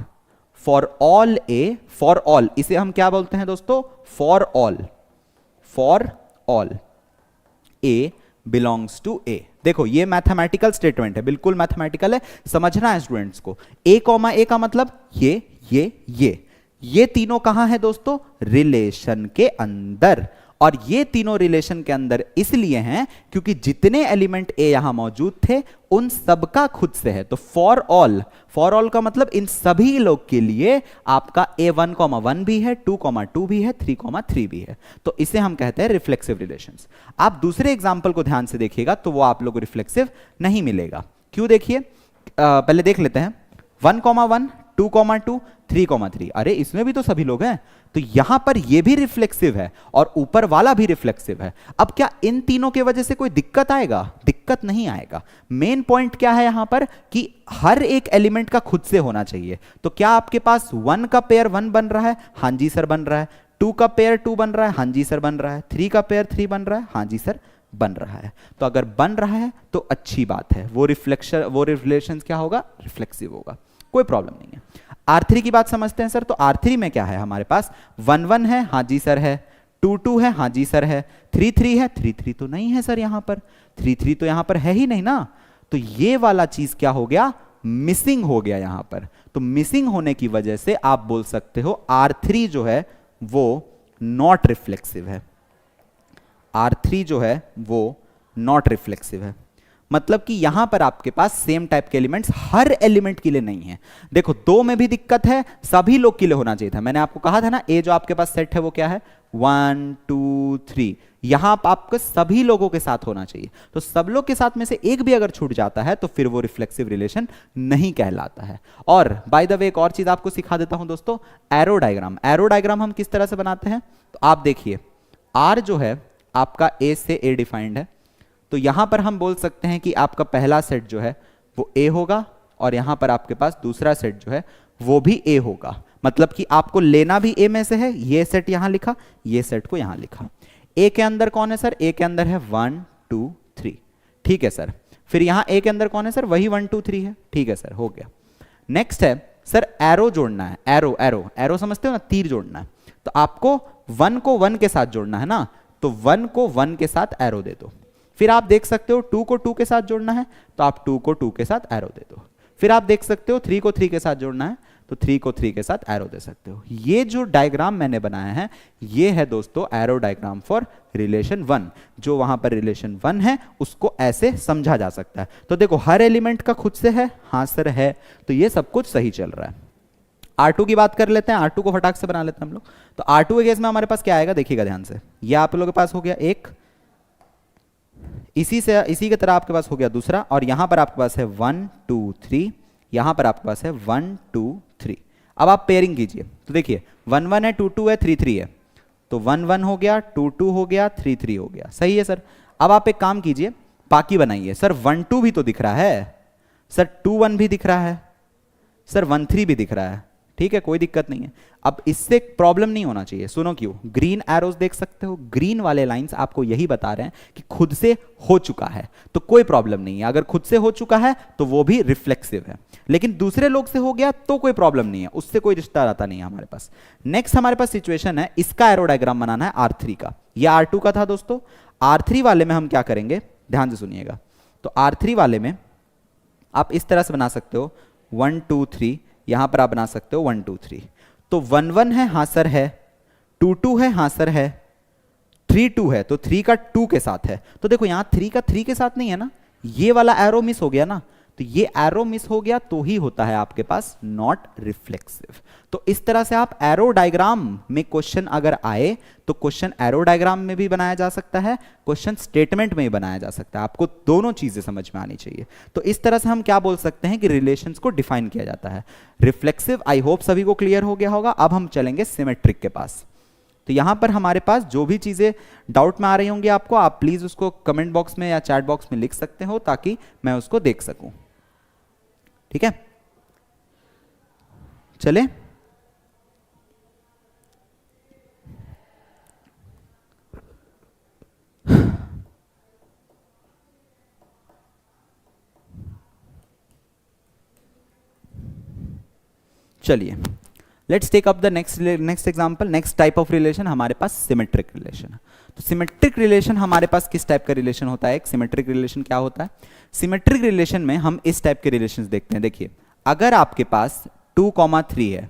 For all a, for all इसे हम क्या बोलते हैं दोस्तों? For all. For all a belongs to a. देखो ये मैथमेटिकल स्टेटमेंट है, बिल्कुल मैथमेटिकल है, समझना है स्टूडेंट्स को। ए कॉमा ए का मतलब ये तीनों कहां है दोस्तों? रिलेशन के अंदर। और ये तीनों रिलेशन के अंदर इसलिए हैं क्योंकि जितने एलिमेंट ए यहां मौजूद थे उन सबका खुद से है। तो फॉर ऑल का मतलब इन सभी लोग के लिए आपका A1, 1 भी है, 2, 2 भी है, 3, 3 भी है। तो इसे हम कहते हैं रिफ्लेक्सिव रिलेशंस। आप दूसरे एग्जांपल को ध्यान से देखिएगा तो वो आप लोग को रिफ्लेक्सिव नहीं मिलेगा। क्यों? देखिए पहले देख लेते हैं 1, 1, 2, 2, 3, 3। अरे इसमें भी तो सभी लोग हैं, तो यहां पर ये भी रिफ्लेक्सिव है और ऊपर वाला भी रिफ्लेक्सिव है। अब क्या इन तीनों के वजह से कोई दिक्कत आएगा? दिक्कत नहीं आएगा। मेन पॉइंट क्या है यहां पर कि हर एक एलिमेंट का खुद से होना चाहिए। तो क्या आपके पास 1 का पेयर 1 बन रहा है? हां जी सर बन रहा है। 2 का पेयर 2 बन रहा है? हां जी सर बन रहा है। 3 का पेयर 3 बन रहा है? हां जी सर बन रहा है। तो अगर बन रहा है तो अच्छी बात है, वो रिलेशन क्या होगा? रिफ्लेक्सिव होगा, कोई प्रॉब्लम नहीं है। R3 की बात समझते हैं सर। तो R3 में क्या है हमारे पास? 1 1 है, हां जी सर है। 2 2 है, हां जी सर है। 3 3 है, 3 3 तो नहीं है सर यहां पर। 3 3 तो यहां पर है ही नहीं ना। तो ये वाला चीज क्या हो गया? मिसिंग हो गया यहां पर। तो मिसिंग होने की वजह से आप बोल सकते हो R3 जो है वो नॉट रिफ्लेक्सिव है। R3 जो है वो नॉट रिफ्लेक्सिव है। मतलब कि यहां पर आपके पास सेम टाइप के एलिमेंट्स हर एलिमेंट के लिए नहीं है। देखो 2 में भी दिक्कत है, सभी लोग के लिए होना चाहिए था। मैंने आपको कहा था ना ए जो आपके पास सेट है वो क्या है? 1 2 3। यहां आपको सभी लोगों के साथ होना चाहिए। तो सब लोग के साथ में से एक भी अगर छूट जाता है तो फिर वो रिफ्लेक्सिव रिलेशन नहीं कहलाता है। और बाय द वे एक और चीज आपको सिखा देता हूं दोस्तों, एरो डायग्राम। एरो डायग्राम हम किस तरह से बनाते हैं? तो आप देखिए आर जो है आपका ए से ए डिफाइंड है, तो यहां पर हम बोल सकते हैं कि आपका पहला सेट जो है वो ए होगा और यहां पर आपके पास दूसरा सेट जो है वो भी ए होगा। मतलब कि आपको लेना भी ए में से है, ये सेट यहां लिखा, ये सेट को यहां लिखा। ए के अंदर कौन है सर? ए के अंदर है 1 2 3, ठीक है सर। फिर यहां ए के अंदर कौन है सर? वही 1 2 3 है, ठीक है सर, हो गया। नेक्स्ट है सर एरो जोड़ना है, एरो एरो एरो समझते हो ना, तीर जोड़ना है। तो आपको 1 को 1 के साथ जोड़ना है ना, तो 1 को 1 के साथ एरो दे दो। फिर आप देख सकते हो 2 को 2 के साथ जोड़ना है, तो आप 2 को 2 के साथ एरो दे दो। फिर आप देख सकते हो 3 को 3 के साथ जोड़ना है, तो 3 को 3 के साथ एरो दे सकते हो। ये जो डायग्राम मैंने बनाया है ये है दोस्तों एरो डायग्राम फॉर रिलेशन 1। जो वहां पर रिलेशन 1 है उसको ऐसे समझा जा सकता है। तो देखो हर एलिमेंट का खुद से है, हाँ सर है, तो ये सब कुछ सही चल रहा है। R2 की बात कर लेते हैं, R2 को फटाक से बना लेते हैं हम लोग। तो R2 के केस में हमारे पास क्या आएगा देखिएगा ध्यान से, ये आप लोगों के पास हो गया एक, इसी की तरह आपके पास हो गया दूसरा, और यहां पर आपके पास है 1 2 3, यहां पर आपके पास है 1 2 3। अब आप पेयरिंग कीजिए, तो देखिए 1 1 है, 2 2 है, 3 3 है, तो 1 1 हो गया, 2 2 हो गया, 3 3 हो गया, सही है सर। अब आप एक काम कीजिए, बाकी बनाइए। सर 1 2 भी तो दिख रहा है सर, 2 1 भी दिख रहा है सर, 1 3 भी दिख रहा है, ठीक है, कोई दिक्कत नहीं है। अब इससे प्रॉब्लम नहीं होना चाहिए, सुनो क्यों। ग्रीन एरोज देख सकते हो, ग्रीन वाले लाइंस आपको यही बता रहे हैं कि खुद से हो चुका है, तो कोई प्रॉब्लम नहीं है। अगर खुद से हो चुका है तो वो भी रिफ्लेक्सिव है, लेकिन दूसरे लोग से हो गया तो कोई प्रॉब्लम नहीं है, उससे कोई रिश्ता रहता नहीं है हमारे पास। नेक्स्ट हमारे पास सिचुएशन है, इसका एरो डायग्राम बनाना है R3 का, यह R2 का था दोस्तों। R3 वाले में हम क्या करेंगे, ध्यान से सुनिएगा। तो R3 वाले में आप इस तरह से बना सकते हो 1 2 3, यहां पर आप बना सकते हो 1 2 3। तो 1 1 है, हाँ सर है, 2 2 है, हाँ सर है, 3 2 है, तो 3 का 2 के साथ है। तो देखो यहां 3 का 3 के साथ नहीं है ना, ये वाला एरो मिस हो गया ना, तो ये एरो मिस हो गया तो ही होता है आपके पास नॉट रिफ्लेक्सिव। तो इस तरह से आप एरो डायग्राम में क्वेश्चन अगर आए तो क्वेश्चन एरो डायग्राम में भी बनाया जा सकता है, क्वेश्चन स्टेटमेंट में भी बनाया जा सकता है। आपको दोनों चीजें समझ में आनी चाहिए। तो इस तरह से हम क्या बोल सकते हैं कि रिलेशंस को डिफाइन किया जाता है। रिफ्लेक्सिव आई होप सभी को क्लियर हो गया होगा। अब हम चलेंगे सिमेट्रिक के पास। तो यहां पर हमारे पास जो भी चीजें डाउट में आ रही होंगी आपको, आप प्लीज उसको कमेंट बॉक्स में या चैट बॉक्स में लिख सकते हो ताकि मैं उसको देख सकूं, ठीक है। चले चलिए let's take up the next example. Next type of relation हमारे पास सिमेट्रिक रिलेशन है। तो सिमेट्रिक रिलेशन हमारे पास किस टाइप का रिलेशन होता है? एक सिमेट्रिक रिलेशन क्या होता है? सिमेट्रिक रिलेशन में हम इस टाइप के रिलेशंस देखते हैं। देखिए अगर आपके पास 2,3 है,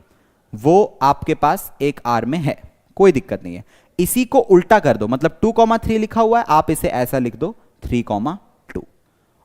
वो आपके पास एक आर में है, कोई दिक्कत नहीं है। इसी को उल्टा कर दो, मतलब 2,3 लिखा हुआ है, आप इसे ऐसा लिख दो 3,2,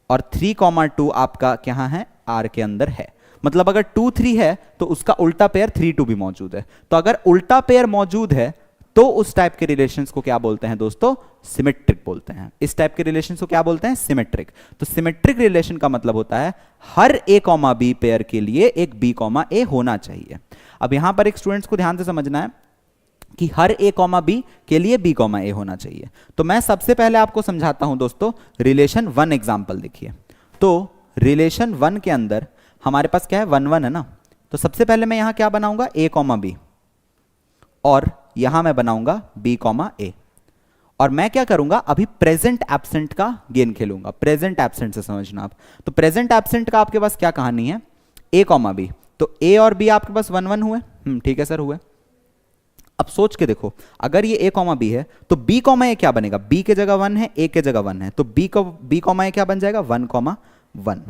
और 3,2 आपका क्या है? आर के अंदर है। मतलब अगर 2 3 है तो उसका उल्टा पेयर 3 2 भी मौजूद है। तो अगर उल्टा पेयर मौजूद है तो उस टाइप के रिलेशंस को क्या बोलते हैं दोस्तों? सिमेट्रिक बोलते हैं। इस टाइप के रिलेशंस को क्या बोलते हैं? सिमेट्रिक। तो सिमेट्रिक रिलेशन का मतलब होता है हर a, b पेयर के लिए एक b, a होना चाहिए। अब यहां पर एक स्टूडेंट्स को ध्यान से समझना है कि हर a, b के लिए b, a होना चाहिए। तो मैं सबसे पहले आपको समझाता हूं दोस्तों रिलेशन 1 एग्जांपल देखिए। तो रिलेशन 1 के अंदर हमारे पास क्या है? 1 1 है ना। तो सबसे पहले मैं यहां क्या बनाऊंगा? a, b, और यहां मैं बनाऊंगा b, a। और मैं क्या करूंगा? अभी प्रेजेंट एब्सेंट का गेम खेलूंगा। प्रेजेंट एब्सेंट से समझना आप। तो प्रेजेंट एब्सेंट का आपके पास क्या कहानी है? a, b। तो a और b आपके पास 1 1 हुए, ठीक है सर, हुए। अब सोच के देखो, अगर ये a, b है तो b, a क्या बनेगा? b के जगह 1 है, a के जगह 1 है, तो b, a क्या बन जाएगा? 1, 1।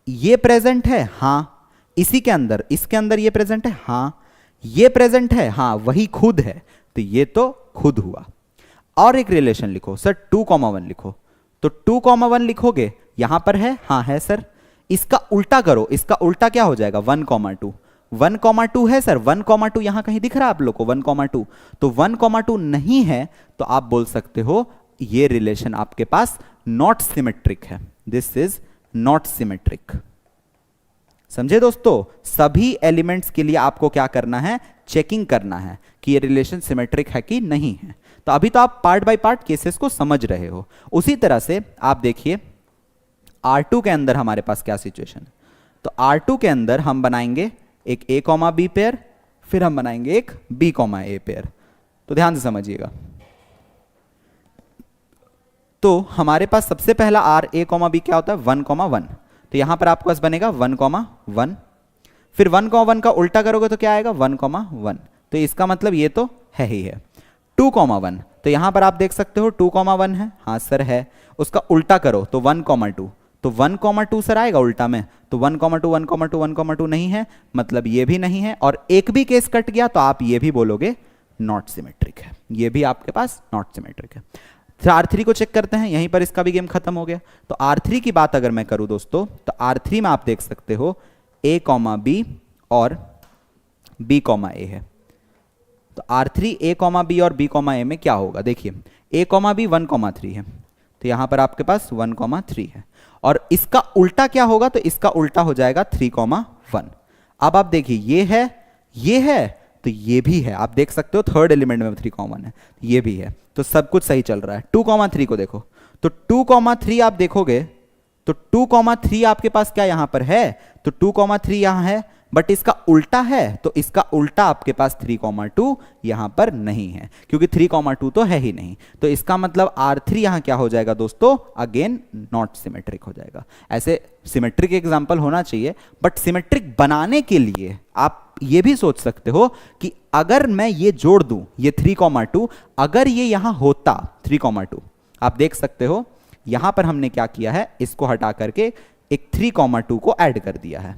ये प्रेजेंट है, हाँ। इसी के अंदर, इसके अंदर ये प्रेजेंट है, हाँ। ये प्रेजेंट है, हाँ, वही खुद है, तो ये तो खुद हुआ। और एक रिलेशन लिखो सर, 2, 1 लिखो। तो 2, 1 लिखोगे, यहां पर है, हाँ है सर। इसका उल्टा करो, इसका उल्टा क्या हो जाएगा? 1, 2। 1, 2 है सर, 1, 2 यहां कहीं दिख रहा है आप लोग को? 1, 2। तो 1, 2 नहीं है तो आप बोल सकते हो ये रिलेशन आपके पास नॉट सिमेट्रिक है। This is not symmetric. समझे दोस्तों? सभी एलिमेंट्स के लिए आपको क्या करना है? चेकिंग करना है कि ये रिलेशन सिमेट्रिक है कि नहीं है। तो तो अभी तो आप पार्ट बाय पार्ट केसेस को समझ रहे हो। उसी तरह से आप देखिए R2 के अंदर हमारे पास क्या सिचुएशन है। तो R2 के अंदर हम बनाएंगे एक A कॉमा बी पेयर, फिर हम बनाएंगे एक B कॉमा ए पेयर। तो ध्यान से समझिएगा। तो हमारे पास सबसे पहला R A कॉमा बी क्या होता है 1 कॉमा 1, तो यहां पर आपके पास बनेगा 1 कॉमा 1, फिर 1 कॉमा 1 का उल्टा करोगे तो क्या आएगा 1 कॉमा 1, तो इसका मतलब ये तो है ही है। 2 कॉमा 1, तो यहां पर आप देख सकते हो 2 कॉमा 1 है, हाँ सर है, उसका उल्टा करो तो 1 कॉमा 2, तो 1 कॉमा 2 सर आएगा उल्टा में, तो 1 कॉमा 2 1 कॉमा 2 1 कॉमा 2 नहीं है, मतलब ये भी नहीं है, और एक भी केस कट गया तो आप ये भी बोलोगे नॉट सिमेट्रिक है, ये भी आपके पास नॉट सिमेट्रिक है। तो R3 को चेक करते हैं, यहीं पर इसका भी गेम खत्म हो गया। तो R3 की बात अगर मैं करूं दोस्तों, तो R3 में आप देख सकते हो A कॉमा बी और B कॉमा ए है। तो R3 A कॉमा बी और B कॉमा ए में क्या होगा, देखिए A कॉमा बी 1 कॉमा 3 है, तो यहां पर आपके पास 1 कॉमा 3 है, और इसका उल्टा क्या होगा, तो इसका उल्टा हो जाएगा 3 कॉमा 1। अब आप देखिए ये है तो ये भी है, आप देख सकते हो थर्ड एलिमेंट में 3 कॉमन है, ये भी है, तो सब कुछ सही चल रहा है। 2 कॉमा 3 को देखो, तो 2 कॉमा 3 आप देखोगे तो 2 कॉमा 3 आपके पास क्या यहां पर है, तो 2 कॉमा 3 यहां है, बट इसका उल्टा है, तो इसका उल्टा आपके पास 3 कॉमा 2 यहां पर नहीं है, क्योंकि 3 कॉमा 2 तो है ही नहीं, तो इसका मतलब R3 यहां क्या हो जाएगा दोस्तों, अगेन नॉट सिमेट्रिक हो जाएगा। ऐसे सिमेट्रिक एग्जांपल होना चाहिए, बट सिमेट्रिक बनाने के लिए आप ये भी सोच सकते हो कि अगर मैं ये जोड़ दूं, ये 3 कॉमा 2, अगर ये यहां होता 3 कॉमा 2, आप देख सकते हो यहां पर हमने क्या किया है, इसको हटा करके एक 3 कॉमा 2 को ऐड कर दिया है।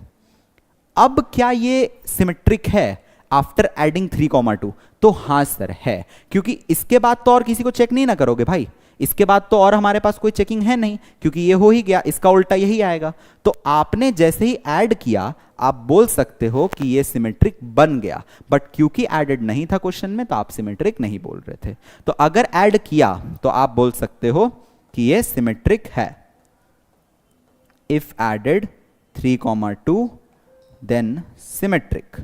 अब क्या ये सिमेट्रिक है आफ्टर एडिंग 3 कॉमा 2, तो हां सर है, क्योंकि इसके बाद तो और किसी को चेक नहीं ना करोगे भाई, इसके बाद तो और हमारे पास कोई चेकिंग है नहीं, क्योंकि ये हो ही गया, इसका उल्टा यही आएगा। तो आपने जैसे ही ऐड किया आप बोल सकते हो कि ये सिमेट्रिक बन गया, बट क्योंकि एडेड नहीं था क्वेश्चन में तो आप सिमेट्रिक नहीं बोल रहे थे। तो अगर ऐड किया तो आप बोल सकते हो कि ये सिमेट्रिक है। If added 3 comma 2 then symmetric.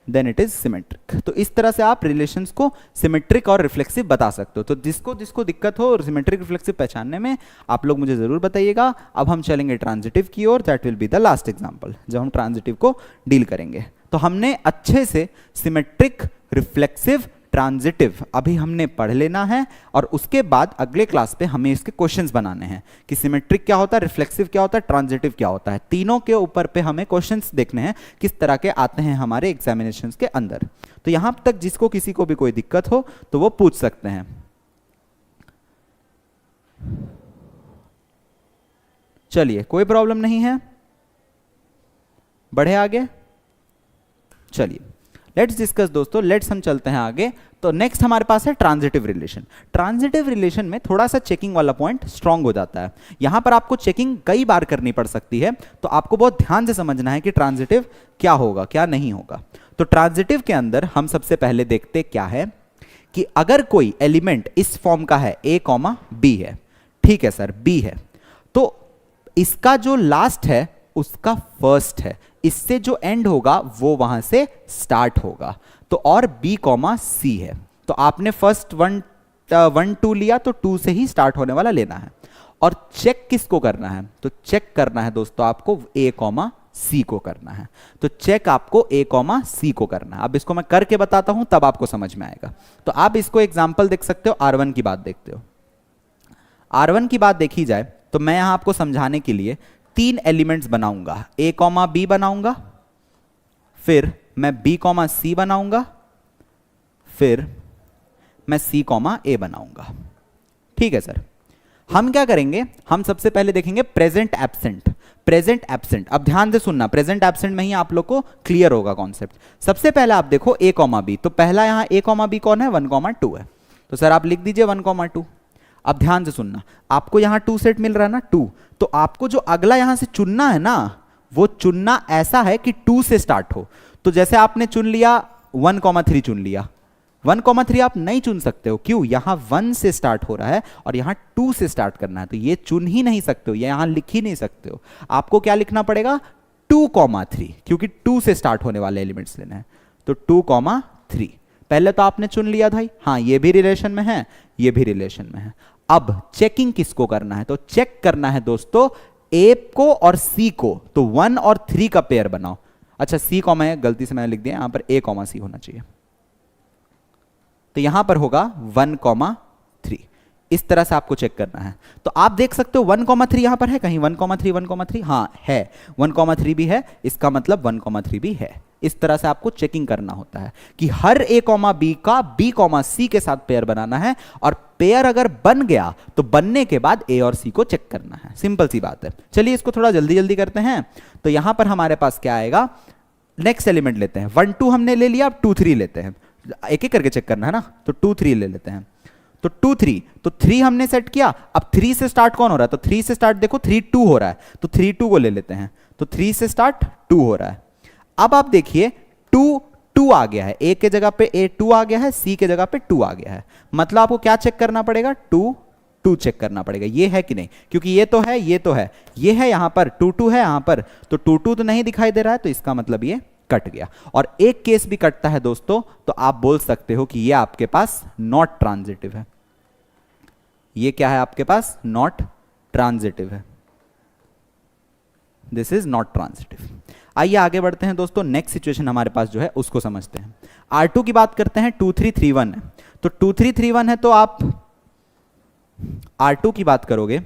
Then it is symmetric. तो इस तरह से आप रिलेशंस को सिमेट्रिक और रिफ्लेक्सिव बता सकते हो। तो जिसको दिक्कत हो सिमेट्रिक रिफ्लेक्सिव पहचानने में आप लोग मुझे जरूर बताइएगा। अब हम चलेंगे ट्रांजिटिव की ओर, that will be the last example जब हम ट्रांजिटिव को डील करेंगे। तो हमने अच्छे से सिमेट्रिक, रिफ्लेक्सिव, ट्रांजिटिव अभी हमने पढ़ लेना है, और उसके बाद अगले क्लास पे हमें इसके क्वेश्चंस बनाने हैं कि सिमेट्रिक क्या होता है, रिफ्लेक्सिव क्या होता है, ट्रांजिटिव क्या होता है। तीनों के ऊपर पे हमें क्वेश्चंस देखने हैं किस तरह के आते हैं हमारे एग्जामिनेशंस के अंदर। तो यहां तक जिसको किसी को भी कोई दिक्कत हो तो वो पूछ सकते हैं। चलिए, कोई प्रॉब्लम नहीं है, बढ़े आगे। चलिए लेट्स डिस्कस दोस्तों, लेट्स हम चलते हैं आगे। तो नेक्स्ट हमारे पास है ट्रांजिटिव रिलेशन। ट्रांजिटिव रिलेशन में थोड़ा सा चेकिंग वाला पॉइंट स्ट्रांग हो जाता है। यहां पर आपको चेकिंग कई बार करनी पड़ सकती है, तो आपको बहुत ध्यान से समझना है कि ट्रांजिटिव क्या होगा क्या नहीं होगा। तो ट्रांजिटिव के अंदर हम सबसे पहले देखते क्या है कि अगर कोई एलिमेंट इस फॉर्म का है a कॉमा बी है, ठीक है सर b है, तो इसका जो लास्ट है उसका फर्स्ट है, इससे जो एंड होगा वो वहां से स्टार्ट होगा। तो और b कॉमा सी है, तो आपने फर्स्ट 1 2 लिया तो 2 से ही स्टार्ट होने वाला लेना है। और चेक किसको करना है, तो चेक करना है दोस्तों आपको a कॉमा सी को करना है। तो चेक आपको a कॉमा सी को करना है। अब इसको मैं करके बताता हूं तब आपको समझ में आएगा। तो आप इसको एग्जाम्पल देख सकते हो, R1 की बात देखते हो। R1 की बात देखी जाए तो मैं यहां आपको समझाने के लिए 3 एलिमेंट्स बनाऊंगा, a कॉमा बी बनाऊंगा, फिर मैं b कॉमा सी बनाऊंगा, फिर मैं c कॉमा ए बनाऊंगा। ठीक है सर, हम क्या करेंगे, हम सबसे पहले देखेंगे प्रेजेंट एब्सेंट। प्रेजेंट एब्सेंट, अब ध्यान से सुनना, प्रेजेंट एब्सेंट में ही आप लोग को क्लियर होगा कॉन्सेप्ट। सबसे पहले आप देखो a कॉमा बी, तो पहला यहां a कॉमा बी कौन है, 1 कॉमा 2 है, तो सर आप लिख दीजिए 1 कॉमा 2। अब ध्यान से सुनना, आपको यहां 2 सेट मिल रहा है ना 2, तो आपको जो अगला यहां से चुनना है ना, वो चुनना ऐसा है कि 2 से स्टार्ट हो। तो जैसे आपने चुन लिया 1 कॉमा 3 चुन लिया, 1 कॉमा 3 आप नहीं चुन सकते हो, क्यों, यहां 1 से स्टार्ट हो रहा है और यहां 2 से स्टार्ट करना है, तो ये चुन ही नहीं सकते हो, ये यहां लिख ही नहीं सकते हो। आपको क्या लिखना पड़ेगा, 2,3, क्योंकि 2 से स्टार्ट होने वाले एलिमेंट्स लेना है, तो 2,3। पहले तो आपने चुन लिया भाई, हाँ ये भी रिलेशन में है, ये भी रिलेशन में है। अब चेकिंग किसको करना है, तो चेक करना है दोस्तों ए को और सी को, तो 1 और 3 का पेयर बनाओ। अच्छा सी कॉमा है, गलती से मैंने लिख दिया, यहां पर ए कॉमा सी होना चाहिए, तो यहां पर होगा 1,3। इस तरह से आपको चेक करना है। तो आप देख सकते हो 1,3 यहां पर है कहीं, 1,3 1,3, हाँ है, 1,3 भी है, इसका मतलब 1,3 भी है। इस तरह से आपको चेकिंग करना होता है कि हर ए कॉमा बी का बी कॉमा सी के साथ पेयर बनाना है, और पेयर अगर बन गया तो बनने के बाद ए और सी को चेक करना है। सिंपल सी बात है। चलिए इसको थोड़ा जल्दी जल्दी करते हैं। तो यहां पर हमारे पास क्या आएगा, नेक्स्ट एलिमेंट लेते हैं, 1 2 हमने ले लिया, अब 2 3 लेते हैं, एक एक करके चेक करना है ना, तो 2 3 ले लेते हैं। तो 2 3, तो 3 हमने सेट किया, अब 3 से स्टार्ट कौन हो रहा है, तो 3 से स्टार्ट देखो 3 2 हो रहा है, तो 3 2 को ले लेते हैं, तो 3 से स्टार्ट 2 हो रहा है। अब आप देखिए 2 2 आ गया है, ए के जगह पे ए 2 आ गया है, सी के जगह पे 2 आ गया है, मतलब आपको क्या चेक करना पड़ेगा, 2 2 चेक करना पड़ेगा, ये है कि नहीं, क्योंकि ये तो है, ये तो है, ये है यहां पर 2 2 है यहां पर, तो 2 2 तो नहीं दिखाई दे रहा है, तो इसका मतलब ये कट गया। और एक केस भी कटता है दोस्तों, तो आप बोल सकते हो कि ये आपके पास नॉट ट्रांजिटिव है। ये क्या है आपके पास, नॉट ट्रांजिटिव है, दिस इज नॉट ट्रांजिटिव। आइए आगे बढ़ते हैं दोस्तों, नेक्स्ट सिचुएशन हमारे पास जो है उसको समझते हैं। R2 की बात करते हैं, 2 3 3 1 है, तो 2 3 3 1 है, तो आप R2 की बात करोगे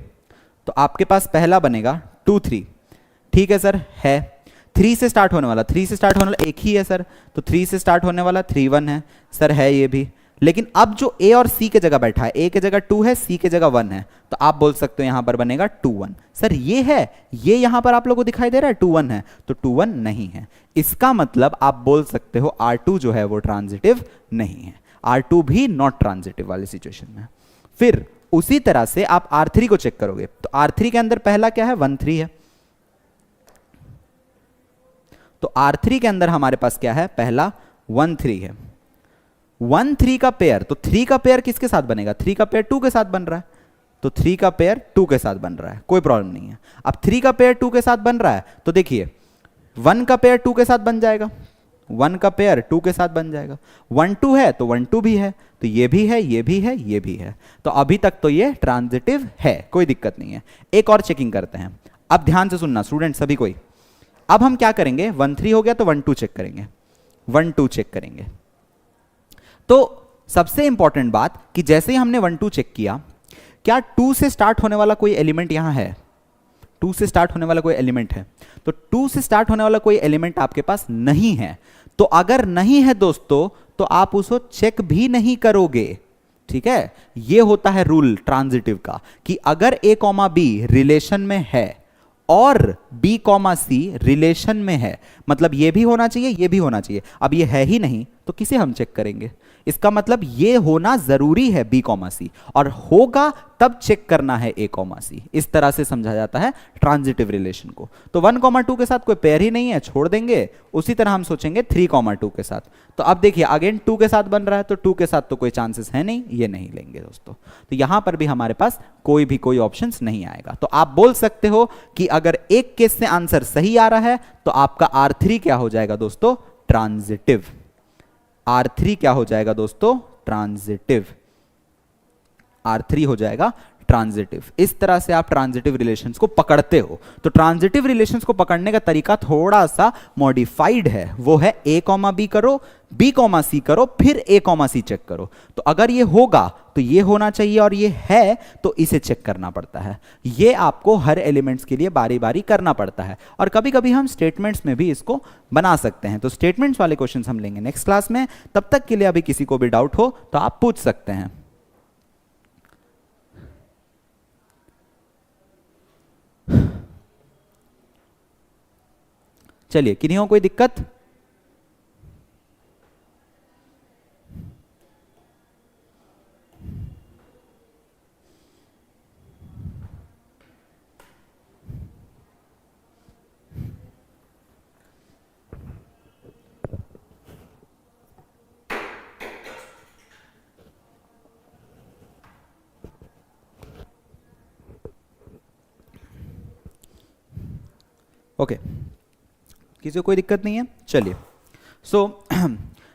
तो आपके पास पहला बनेगा 2 3, ठीक है सर, है 3 से स्टार्ट होने वाला, 3 से स्टार्ट होने वाला एक ही है सर, तो 3 से स्टार्ट होने वाला 3 1 है सर, है ये भी। लेकिन अब जो ए और सी के जगह बैठा है, ए के जगह 2 है, सी के जगह 1 है, तो आप बोल सकते हो यहां पर बनेगा 2 1। सर ये है, ये यहां पर आप लोगों को दिखाई दे रहा है 2 1 है, तो 2 1 नहीं है। इसका मतलब आप बोल सकते हो R2 जो है वो ट्रांजिटिव नहीं है, R2 भी नॉट ट्रांजिटिव वाली सिचुएशन में। फिर उसी तरह से आप R3 को चेक करोगे, तो R3 के अंदर पहला क्या है, 1 3 है, तो R3 के अंदर हमारे पास क्या है, पहला 1 3 है। 1 3 का पेयर, तो 3 का पेयर किसके साथ बनेगा, 3 का पेयर 2 के साथ बन रहा है, तो 3 का पेयर 2 के साथ बन रहा है, कोई प्रॉब्लम नहीं है। अब 3 का पेयर 2 के साथ बन रहा है, तो देखिए 1 का पेयर 2 के साथ बन जाएगा, 1 का पेयर 2 के साथ बन जाएगा, 1 2 है तो 1 2 भी है, तो ये भी है, ये भी है, ये भी है, तो अभी तक तो ये ट्रांजिटिव है, कोई दिक्कत नहीं है। एक और चेकिंग करते हैं, अब ध्यान से सुनना स्टूडेंट सभी कोई। अब हम क्या करेंगे, 1 3 हो गया तो 1 2 चेक करेंगे, 1 2 चेक करेंगे। तो सबसे इंपॉर्टेंट बात कि जैसे ही हमने 1 2 चेक किया, क्या 2 से स्टार्ट होने वाला कोई एलिमेंट यहां है, 2 से स्टार्ट होने वाला कोई एलिमेंट है, तो 2 से स्टार्ट होने वाला कोई एलिमेंट आपके पास नहीं है। तो अगर नहीं है दोस्तों, तो आप उसको चेक भी नहीं करोगे, ठीक है। यह होता है रूल ट्रांजिटिव का, कि अगर ए कॉमा बी रिलेशन में है और बी कॉमा सी रिलेशन में है, मतलब ये भी होना चाहिए, ये भी होना चाहिए। अब ये है ही नहीं तो किसे हम चेक करेंगे, इसका मतलब ये होना जरूरी है बी कॉमा सी, और होगा तब चेक करना है ए कॉमा सी। इस तरह से समझा जाता है ट्रांजिटिव रिलेशन को। तो 1,2 के साथ कोई पेयर ही नहीं है, छोड़ देंगे। उसी तरह हम सोचेंगे 3,2 के साथ, तो अब देखिए अगेन 2 के साथ बन रहा है, तो 2 के साथ तो कोई चांसेस है नहीं, ये नहीं लेंगे दोस्तों। तो यहां पर भी हमारे पास कोई ऑप्शंस नहीं आएगा। तो आप बोल सकते हो कि अगर एक केस से आंसर सही आ रहा है तो आपका R3 क्या हो जाएगा दोस्तों, ट्रांजिटिव। R3 क्या हो जाएगा दोस्तों, ट्रांजिटिव, R3 हो जाएगा ट्रांजिटिव। इस तरह से आप ट्रांजिटिव रिलेशंस को पकड़ते हो। तो ट्रांजिटिव रिलेशंस को पकड़ने का तरीका थोड़ा सा मॉडिफाइड है, वो है ए कॉमा बी करो, बी कॉमा सी करो, फिर ए कॉमा सी चेक करो। तो अगर ये होगा तो ये होना चाहिए, और ये है तो इसे चेक करना पड़ता है। ये आपको हर एलिमेंट्स के लिए बारी बारी करना पड़ता है, और कभी कभी हम स्टेटमेंट्स में भी इसको बना सकते हैं। तो स्टेटमेंट्स वाले क्वेश्चंस हम लेंगे नेक्स्ट क्लास में। तब तक के लिए अभी किसी को भी डाउट हो तो आप पूछ सकते हैं। चलिए, किन्हीं को कोई दिक्कत? ओके किसी को कोई दिक्कत नहीं है? चलिए, सो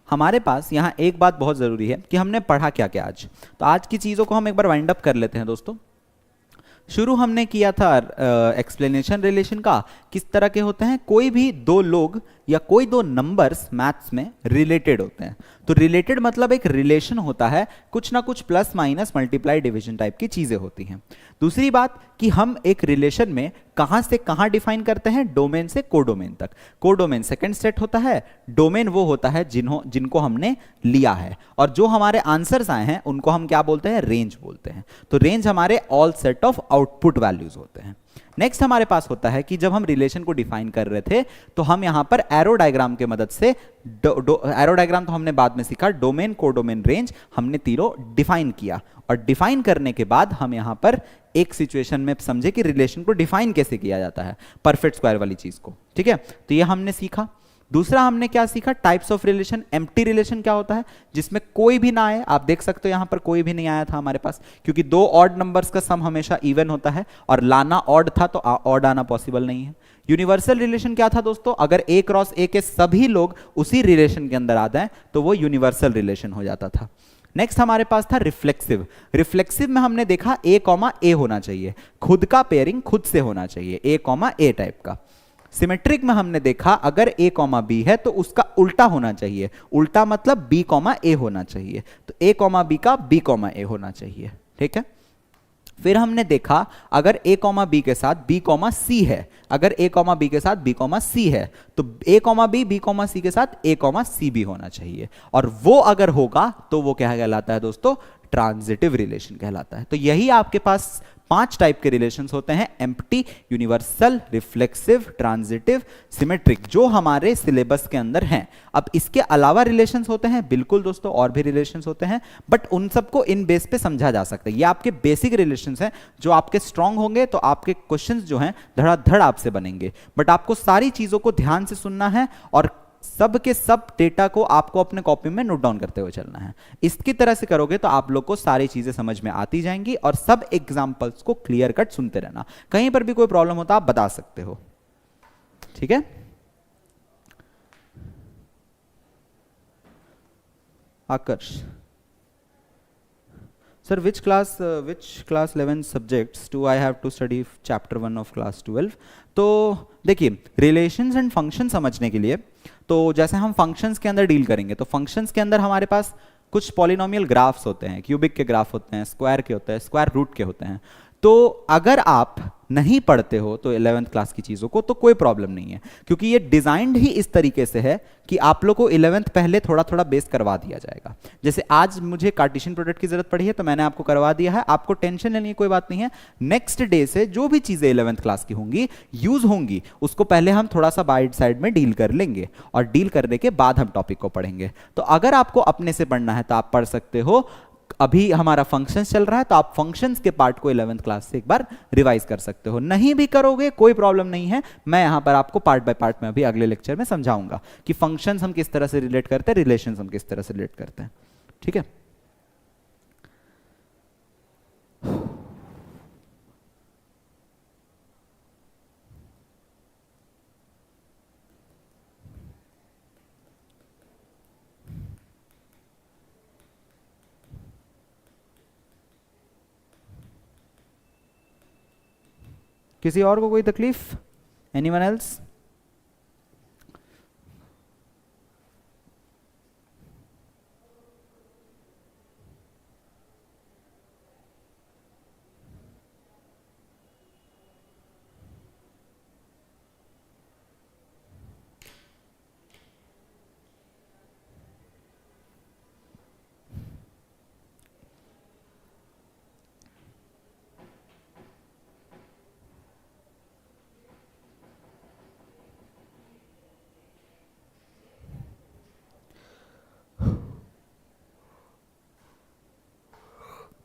हमारे पास यहाँ एक बात बहुत ज़रूरी है कि हमने पढ़ा क्या क्या आज। तो आज की चीज़ों को हम एक बार वाइंड अप कर लेते हैं दोस्तों। शुरू हमने किया था एक्सप्लेनेशन रिलेशन का, किस तरह के होते हैं, कोई भी दो लोग या कोई दो नंबर्स मैथ्स में रिलेटेड होते हैं। तो रिलेटेड मतलब एक रिलेशन होता है, कुछ ना कुछ plus minus multiply division type की चीजें होती हैं। दूसरी बात कि हम एक रिलेशन में कहां से कहां डिफाइन करते हैं, डोमेन से कोडोमेन तक। कोडोमेन सेकंड सेट होता है, डोमेन वो होता है जिनको हमने लिया है, और जो हमारे आंसर्स आए हैं उनको हम क्या बोलते हैं, रेंज बोलते हैं। तो रेंज हमारे all set of output values होते हैं। नेक्स्ट हमारे पास होता है कि जब हम रिलेशन को डिफाइन कर रहे थे तो हम यहां पर एरो डायग्राम के मदद से, एरो डायग्राम तो हमने बाद में सीखा, डोमेन कोडोमेन रेंज हमने तीनों डिफाइन किया, और डिफाइन करने के बाद हम यहां पर एक सिचुएशन में समझे कि रिलेशन को डिफाइन कैसे किया जाता है, परफेक्ट स्क्वायर वाली चीज को। ठीक है, तो ये हमने सीखा। दूसरा हमने क्या सीखा, types of relation. Empty relation क्या होता है, जिसमें कोई भी ना आए। आप देख सकते हो यहां पर कोई भी नहीं आया था हमारे पास, क्योंकि दो ऑड नंबर्स का सम हमेशा इवन होता है, और लाना ऑड था तो ऑड आना पॉसिबल नहीं है। यूनिवर्सल रिलेशन क्या था दोस्तों, अगर ए क्रॉस ए के सभी लोग उसी रिलेशन के अंदर आ जाए तो वो यूनिवर्सल रिलेशन हो जाता था। नेक्स्ट हमारे पास था रिफ्लेक्सिव। रिफ्लेक्सिव में हमने देखा ए कॉमा ए होना चाहिए, खुद का पेयरिंग खुद से होना चाहिए, ए कॉमा ए टाइप का। सिमेट्रिक में हमने देखा अगर ए कॉमा बी है तो उसका उल्टा होना चाहिए, उल्टा मतलब बी कॉमा ए होना चाहिए, तो ए कॉमा बी का बी कॉमा ए होना चाहिए। ठीक है, फिर हमने देखा अगर ए कॉमा बी के साथ बी कॉमा सी है, अगर ए कॉमा बी के साथ बी कॉमा सी है तो ए कॉमा बी कॉमा सी के साथ ए कॉमा सी भी होना चाहिए, और वो अगर होगा तो वो क्या कहलाता है दोस्तों, ट्रांजिटिव रिलेशन कहलाता है। तो यही आपके पास 5 टाइप के रिलेशंस होते हैं, empty, universal, reflexive, transitive, symmetric, जो हमारे सिलेबस के अंदर हैं। अब इसके अलावा रिलेशंस होते हैं, बिल्कुल दोस्तों और भी रिलेशंस होते हैं, बट उन सबको इन बेस पे समझा जा सकता है। ये आपके बेसिक रिलेशंस हैं, जो आपके स्ट्रांग होंगे तो आपके क्वेश्चंस जो हैं धड़ाधड़ आपसे बनेंगे। बट आपको सारी चीजों को ध्यान से सुनना है, और सब के सब डेटा को आपको अपने कॉपी में नोट डाउन करते हुए चलना है। इसकी तरह से करोगे तो आप लोग को सारी चीजें समझ में आती जाएंगी, और सब एग्जांपल्स को क्लियर कट सुनते रहना। कहीं पर भी कोई प्रॉब्लम होता आप बता सकते हो। ठीक है, आकर्ष sir, which class 11 subjects do I have to study chapter 1 of class 12? तो देखिए, रिलेशंस एंड फंक्शन समझने के लिए, तो जैसे हम फंक्शंस के अंदर डील करेंगे, तो फंक्शंस के अंदर हमारे पास कुछ पॉलिनोमियल ग्राफ्स होते हैं, क्यूबिक के ग्राफ होते हैं, स्क्वायर के होते हैं, स्क्वायर रूट के होते हैं। तो अगर आप नहीं पढ़ते हो तो 11th क्लास की चीज़ों को, तो कोई प्रॉब्लम नहीं है, क्योंकि ये डिज़ाइंड ही इस तरीके से है कि आप लोग को 11th पहले थोड़ा थोड़ा बेस करवा दिया जाएगा। जैसे आज मुझे कार्टेशियन प्रोडक्ट की जरूरत पड़ी है तो मैंने आपको करवा दिया है, आपको टेंशन लेने की कोई बात नहीं है। नेक्स्ट डे से जो भी चीज़ें 11th क्लास की होंगी, यूज होंगी, उसको पहले हम थोड़ा सा बाइट साइड में डील कर लेंगे, और डील करने के बाद हम टॉपिक को पढ़ेंगे। तो अगर आपको अपने से पढ़ना है तो आप पढ़ सकते हो। अभी हमारा फंक्शंस चल रहा है तो आप फंक्शंस के पार्ट को 11th क्लास से एक बार रिवाइज कर सकते हो। नहीं भी करोगे कोई प्रॉब्लम नहीं है, मैं यहां पर आपको पार्ट बाय पार्ट में अभी अगले लेक्चर में समझाऊंगा कि फंक्शंस हम किस तरह से रिलेट करते हैं, रिलेशंस हम किस तरह से रिलेट करते हैं। ठीक है, किसी और को कोई तकलीफ? Anyone else?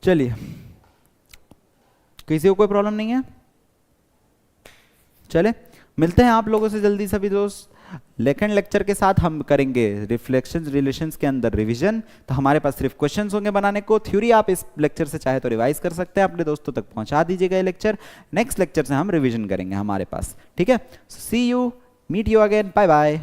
चलिए, किसी को कोई प्रॉब्लम नहीं है? चले, मिलते हैं आप लोगों से जल्दी सभी दोस्त। सेकंड लेक्चर के साथ हम करेंगे रिफ्लेक्शंस रिलेशंस के अंदर रिवीजन। तो हमारे पास सिर्फ क्वेश्चंस होंगे बनाने को, थ्योरी आप इस लेक्चर से चाहे तो रिवाइज कर सकते हैं, अपने दोस्तों तक पहुंचा दीजिएगा ये लेक्चर। नेक्स्ट लेक्चर से हम रिवीजन करेंगे हमारे पास। ठीक है, see you meet you again, bye bye.